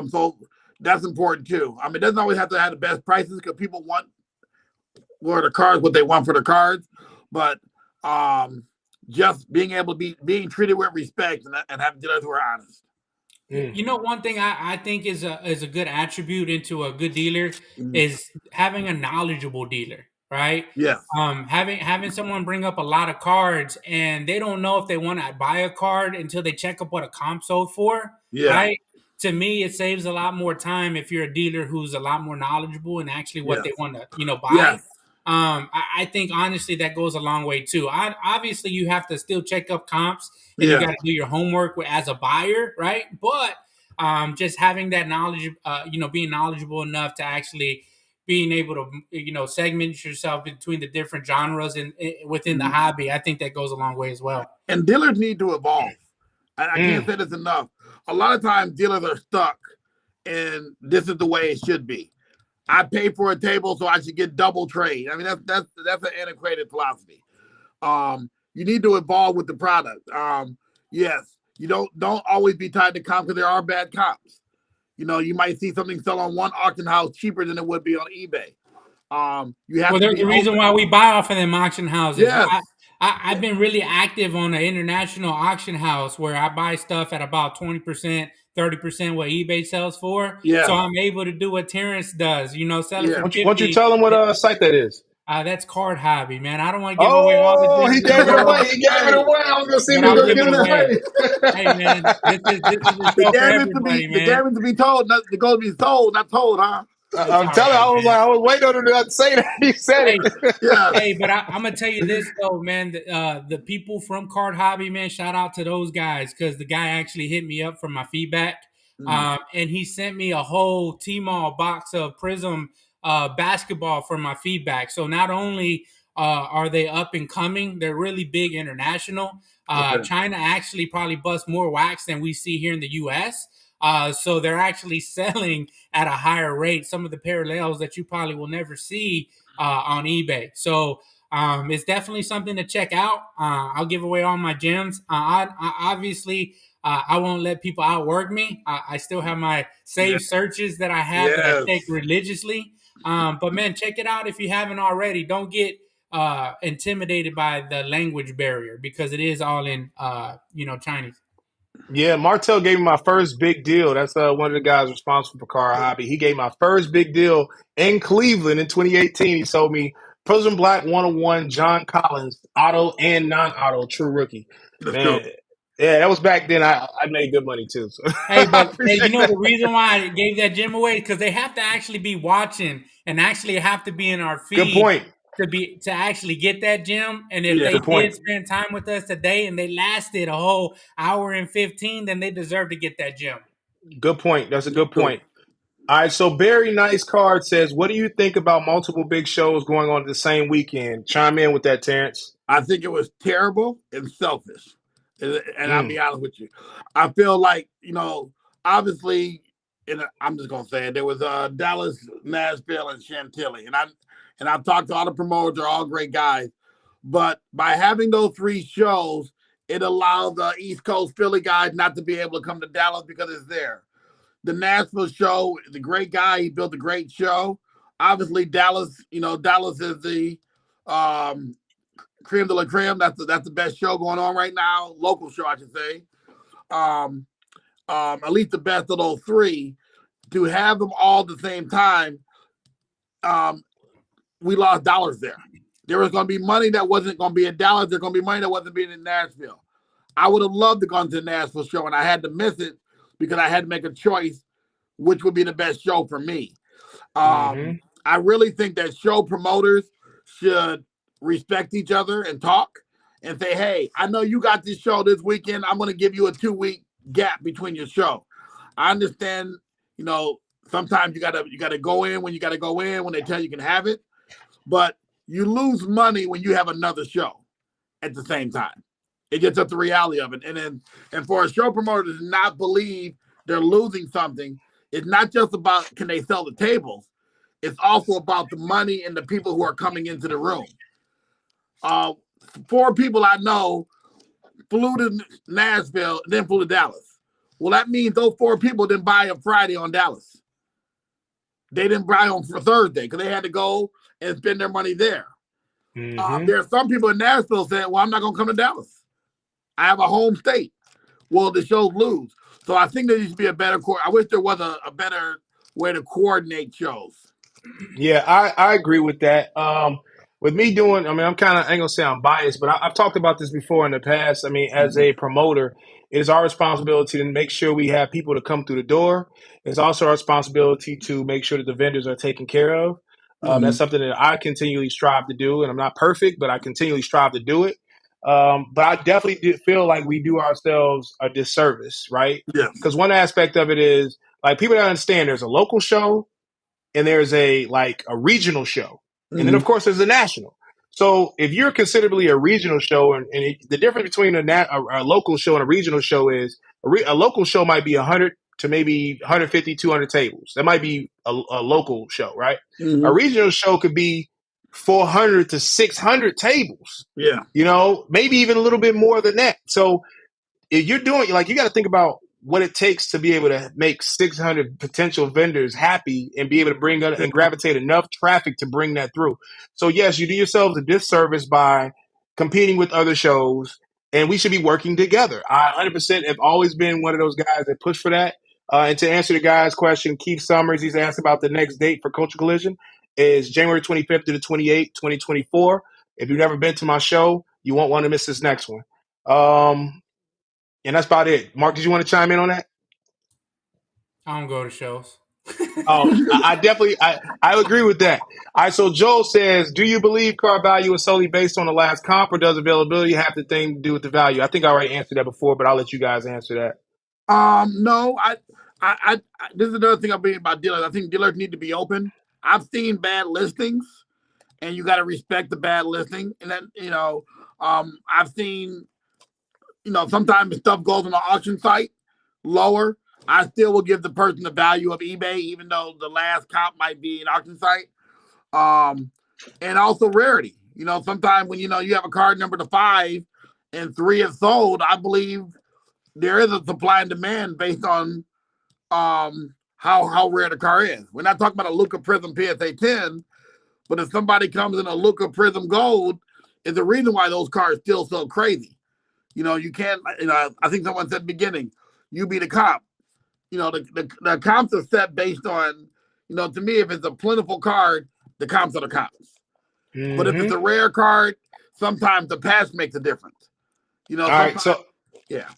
[SPEAKER 3] So that's important too. I mean, it doesn't always have to have the best prices because people want what they want for the cards, but just being able to being treated with respect and having dealers who are honest.
[SPEAKER 1] One thing I think is a good attribute into a good dealer is having a knowledgeable dealer, right?
[SPEAKER 3] Yeah.
[SPEAKER 1] Having someone bring up a lot of cards and they don't know if they want to buy a card until they check up what a comp sold for, right? To me, it saves a lot more time if you're a dealer who's a lot more knowledgeable and actually what they want to, buy.
[SPEAKER 3] Yes.
[SPEAKER 1] I think honestly that goes a long way too. Obviously, you have to still check up comps and you got to do your homework as a buyer, right? But just having that knowledge, being knowledgeable enough to actually being able to, segment yourself between the different genres and within the hobby, I think that goes a long way as well.
[SPEAKER 3] And dealers need to evolve. I can't say this enough. A lot of times dealers are stuck and this is the way it should be. I pay for a table, so I should get double trade. I mean, that's an antiquated philosophy. You need to evolve with the product. Yes, you don't always be tied to comps because there are bad comps. You might see something sell on one auction house cheaper than it would be on eBay. You have
[SPEAKER 1] there's the reason why we buy off of them auction houses.
[SPEAKER 3] Yes.
[SPEAKER 1] I've been really active on an international auction house where I buy stuff at about 20%, 30% what eBay sells for.
[SPEAKER 3] Yeah.
[SPEAKER 1] So I'm able to do what Terrance does, sell it for 50.
[SPEAKER 2] Why don't you tell them what site that is?
[SPEAKER 1] That's Card Hobby, man. I don't want to give away all the
[SPEAKER 2] Oh,
[SPEAKER 1] gems
[SPEAKER 2] he
[SPEAKER 1] in the
[SPEAKER 2] gave it away.
[SPEAKER 1] world,
[SPEAKER 2] He gave it
[SPEAKER 3] Hey,
[SPEAKER 2] away. I was gonna see if
[SPEAKER 1] but
[SPEAKER 2] he was
[SPEAKER 1] I'll
[SPEAKER 2] gonna
[SPEAKER 1] give
[SPEAKER 2] give
[SPEAKER 1] it
[SPEAKER 2] it
[SPEAKER 1] away.
[SPEAKER 2] away.
[SPEAKER 1] Hey, man, this is a
[SPEAKER 3] the
[SPEAKER 1] show for
[SPEAKER 3] game is to be
[SPEAKER 1] everybody, man.
[SPEAKER 3] be told, not the goal to be sold, not told, huh?
[SPEAKER 1] It's
[SPEAKER 2] I'm
[SPEAKER 1] all
[SPEAKER 2] telling you,
[SPEAKER 1] right, man.
[SPEAKER 2] I was waiting on him to not say that. He said
[SPEAKER 1] Hey,
[SPEAKER 2] it.
[SPEAKER 3] Yes.
[SPEAKER 1] hey, but I'm gonna tell you this though, man. The people from Card Hobby, man, shout out to those guys because the guy actually hit me up for my feedback,
[SPEAKER 3] Mm,
[SPEAKER 1] and he sent me a whole T-Mall box of Prism basketball for my feedback. So not only are they up and coming, they're really big international.
[SPEAKER 3] okay.
[SPEAKER 1] China actually probably busts more wax than we see here in the U.S. So they're actually selling at a higher rate. Some of the parallels that you probably will never see on eBay. So it's definitely something to check out. I'll give away all my gems. I obviously I won't let people outwork me. I still have my
[SPEAKER 3] Yeah.
[SPEAKER 1] saved searches that I have that I check
[SPEAKER 3] Yes.
[SPEAKER 1] religiously. But man, check it out if you haven't already. Don't get intimidated by the language barrier because it is all in Chinese.
[SPEAKER 2] Yeah, Martell gave me my first big deal. That's one of the guys responsible for Car Hobby. He gave my first big deal in Cleveland in 2018. He sold me Prism Black 101 John Collins, auto and non-auto, true rookie.
[SPEAKER 3] That's cool.
[SPEAKER 2] Man, yeah, that was back then. I made good money too. So
[SPEAKER 1] Hey,
[SPEAKER 2] I
[SPEAKER 1] but you
[SPEAKER 2] appreciate
[SPEAKER 1] know
[SPEAKER 2] that.
[SPEAKER 1] the reason why I gave that gem away because they have to actually be watching and actually have to be in our
[SPEAKER 2] Good
[SPEAKER 1] feed
[SPEAKER 2] point.
[SPEAKER 1] to actually get that gem. And if
[SPEAKER 3] Yeah.
[SPEAKER 1] they
[SPEAKER 2] Good
[SPEAKER 1] did
[SPEAKER 2] point.
[SPEAKER 1] spend time with us today and they lasted a whole hour and 15, then they deserve to get that gem.
[SPEAKER 2] Good point. That's a
[SPEAKER 3] That's
[SPEAKER 2] good
[SPEAKER 3] cool.
[SPEAKER 2] point. All right, so Barry Nice Card says, what do you think about multiple big shows going on the same weekend? Chime in with that, Terrance.
[SPEAKER 3] I think it was terrible and selfish. And I'll
[SPEAKER 2] Mm.
[SPEAKER 3] be honest with you. I feel like, obviously, and I'm just gonna say it, there was Dallas, Nashville, and Chantilly. And I've talked to all the promoters, they're all great guys. But by having those three shows, it allowed the East Coast Philly guys not to be able to come to Dallas because it's there. The Nashville show, the great guy, he built a great show. Obviously, Dallas, Dallas is the um, creme de la creme. That's the best show going on right now. Local show, I should say. Um, at least the best of those three. To have them all at the same time, we lost dollars there. There was going to be money that wasn't going to be in Dallas. There's going to be money that wasn't being in Nashville. I would have loved to go to the Nashville show, and I had to miss it because I had to make a choice which would be the best show for me.
[SPEAKER 2] Mm-hmm.
[SPEAKER 3] I really think that show promoters should respect each other and talk and say, hey, I know you got this show this weekend. I'm going to give you a 2-week gap between your show. I understand, sometimes you gotta go in when you gotta go in when they tell you can have it, but you lose money when you have another show at the same time. It gets up the reality of it. And for a show promoter to not believe they're losing something, it's not just about can they sell the tables. It's also about the money and the people who are coming into the room. 4 people I know flew to Nashville, then flew to Dallas. Well, that means those 4 people didn't buy a Friday on Dallas. They didn't buy on for Thursday because they had to go and spend their money there.
[SPEAKER 2] Mm-hmm.
[SPEAKER 3] There are some people in Nashville saying, well, I'm not going to come to Dallas. I have a home state. Well, the shows lose. So I think there needs to be a better I wish there was a better way to coordinate shows.
[SPEAKER 2] Yeah, I agree with that. With me doing, I mean, I'm kind of, I ain't gonna say I'm biased, but I've talked about this before in the past. I mean, as a promoter, it is our responsibility to make sure we have people to come through the door. It's also our responsibility to make sure that the vendors are taken care of.
[SPEAKER 3] Mm-hmm.
[SPEAKER 2] That's something that I continually strive to do, and I'm not perfect, but I continually strive to do it. But I definitely feel like we do ourselves a disservice, right?
[SPEAKER 3] Yes.
[SPEAKER 2] Because one aspect of it is like people don't understand there's a local show and there's a regional show, and then
[SPEAKER 3] Mm-hmm.
[SPEAKER 2] of course there's a national. So if you're considerably a regional show, and the difference between a local show and a regional show is a local show might be 100 to maybe 150, 200 tables. That might be a local show, right?
[SPEAKER 3] Mm-hmm.
[SPEAKER 2] A regional show could be 400 to 600 tables.
[SPEAKER 3] Yeah.
[SPEAKER 2] Maybe even a little bit more than that. So if you're doing you got to think about what it takes to be able to make 600 potential vendors happy and be able to bring and gravitate enough traffic to bring that through. So yes, you do yourselves a disservice by competing with other shows, and we should be working together. I 100% have always been one of those guys that push for that. And to answer the guy's question, Keith Summers, he's asked about the next date for Culture Collision. is January 25th to the 28th, 2024. If you've never been to my show, you won't want to miss this next one. And that's about it. Mark, did you want to chime in on that?
[SPEAKER 1] I don't go to shows.
[SPEAKER 2] I definitely I agree with that. All right, so Joel says, do you believe car value is solely based on the last comp, or does availability have the thing to do with the value? I think I already answered that before, but I'll let you guys answer that.
[SPEAKER 3] No, I this is another thing I'm being about dealers. I think dealers need to be open. I've seen bad listings, and you got to respect the bad listing. And then, I've seen, sometimes stuff goes on the auction site lower. I still will give the person the value of eBay, even though the last comp might be an auction site. And also rarity. Sometimes when you have a card number to 5 and 3 is sold, I believe there is a supply and demand based on how rare the car is. We're not talking about a Luca Prism PSA 10, but if somebody comes in a Luca Prism Gold, is the reason why those cars still so crazy. You can't. I think someone said at the beginning, you be the comp. The comps are set based on, to me, if it's a plentiful card, the comps are the comps. Mm-hmm. But if it's a rare card, sometimes the patch makes a difference.
[SPEAKER 2] All right, so
[SPEAKER 3] yeah.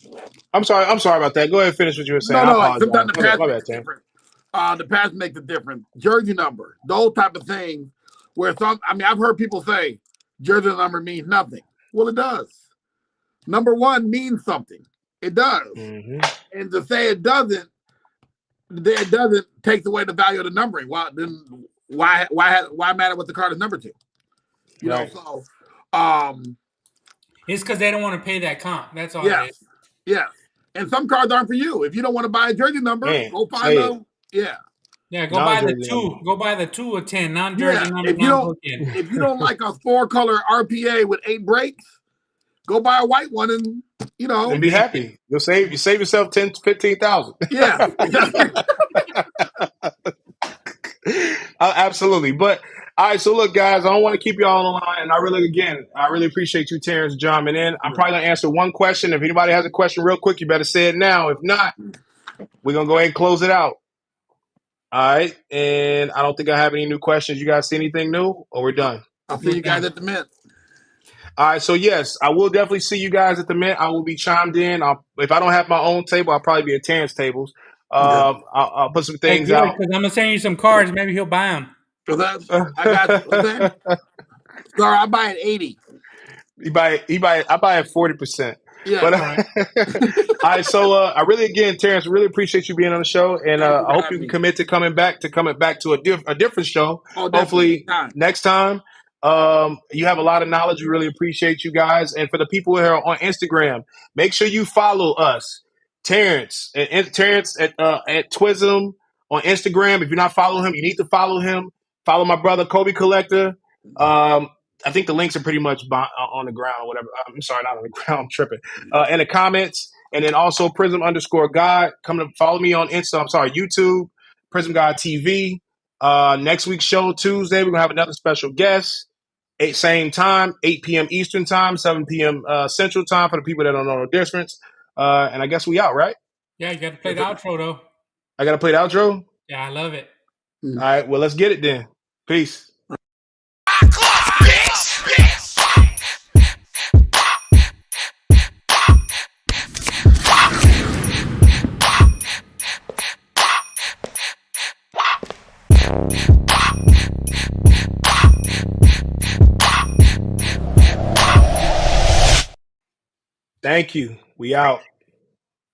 [SPEAKER 2] I'm sorry about that. Go ahead and finish what you were saying.
[SPEAKER 3] No, sometimes the patch makes a difference. The patch makes a difference. Jersey number, those type of things. Where I've heard people say jersey number means nothing. Well, it does. Number 1 means something. It does. Mm-hmm. And to say it doesn't take away the value of the numbering. Well, then why matter what the card is numbered to? So
[SPEAKER 1] it's because they don't want to pay that comp. That's all. It is.
[SPEAKER 3] Yeah. And some cards aren't for you. If you don't want to buy a jersey number, go find them. Yeah.
[SPEAKER 1] Yeah, go buy the 2. Number. Go buy the 2 or 10 non-jersey number.
[SPEAKER 3] If you don't like a 4-color RPA with 8 breaks, go buy a white one and
[SPEAKER 2] and be happy. You save yourself $10,000-$15,000.
[SPEAKER 3] Yeah.
[SPEAKER 2] Absolutely. But all right, so look, guys, I don't want to keep y'all on the line, and I really appreciate you, Terrance, jumping in. I'm probably gonna answer one question. If anybody has a question real quick, you better say it now. If not, we're gonna go ahead and close it out. All right, and I don't think I have any new questions. You guys see anything new, or we're done?
[SPEAKER 3] I'll see you guys at the Mint.
[SPEAKER 2] All right, so yes, I will definitely see you guys at the Mint. I will be chimed in. If I don't have my own table, I'll probably be at Terrance tables. I'll put some things out.
[SPEAKER 1] Because I'm gonna send you some cards. Maybe he'll buy them.
[SPEAKER 3] I got you. Sorry, I buy at 80.
[SPEAKER 2] I buy at 40%.
[SPEAKER 3] Yeah.
[SPEAKER 2] But, all right. So I really, again, Terrance, really appreciate you being on the show, and I hope you can commit to coming back to a different show. Hopefully next time. You have a lot of knowledge. We really appreciate you guys. And for the people who are on Instagram, make sure you follow us, Terrance at Twism on Instagram. If you're not following him, you need to follow him. Follow my brother Kobe Collector. I think the links are pretty much on the ground or whatever. I'm sorry, not on the ground. I'm tripping. In the comments, and then also Prizm_God. Come to follow me on YouTube, PrizmGawds TV. Next week's show, Tuesday, we're gonna have another special guest. Same time, 8 p.m. Eastern time, 7 p.m. Central time for the people that don't know the difference. And I guess we out, right?
[SPEAKER 1] Yeah, you got to play the outro, though.
[SPEAKER 2] I got to play the outro?
[SPEAKER 1] Yeah, I love it.
[SPEAKER 2] All right, well, let's get it then. Peace. Thank you. We out.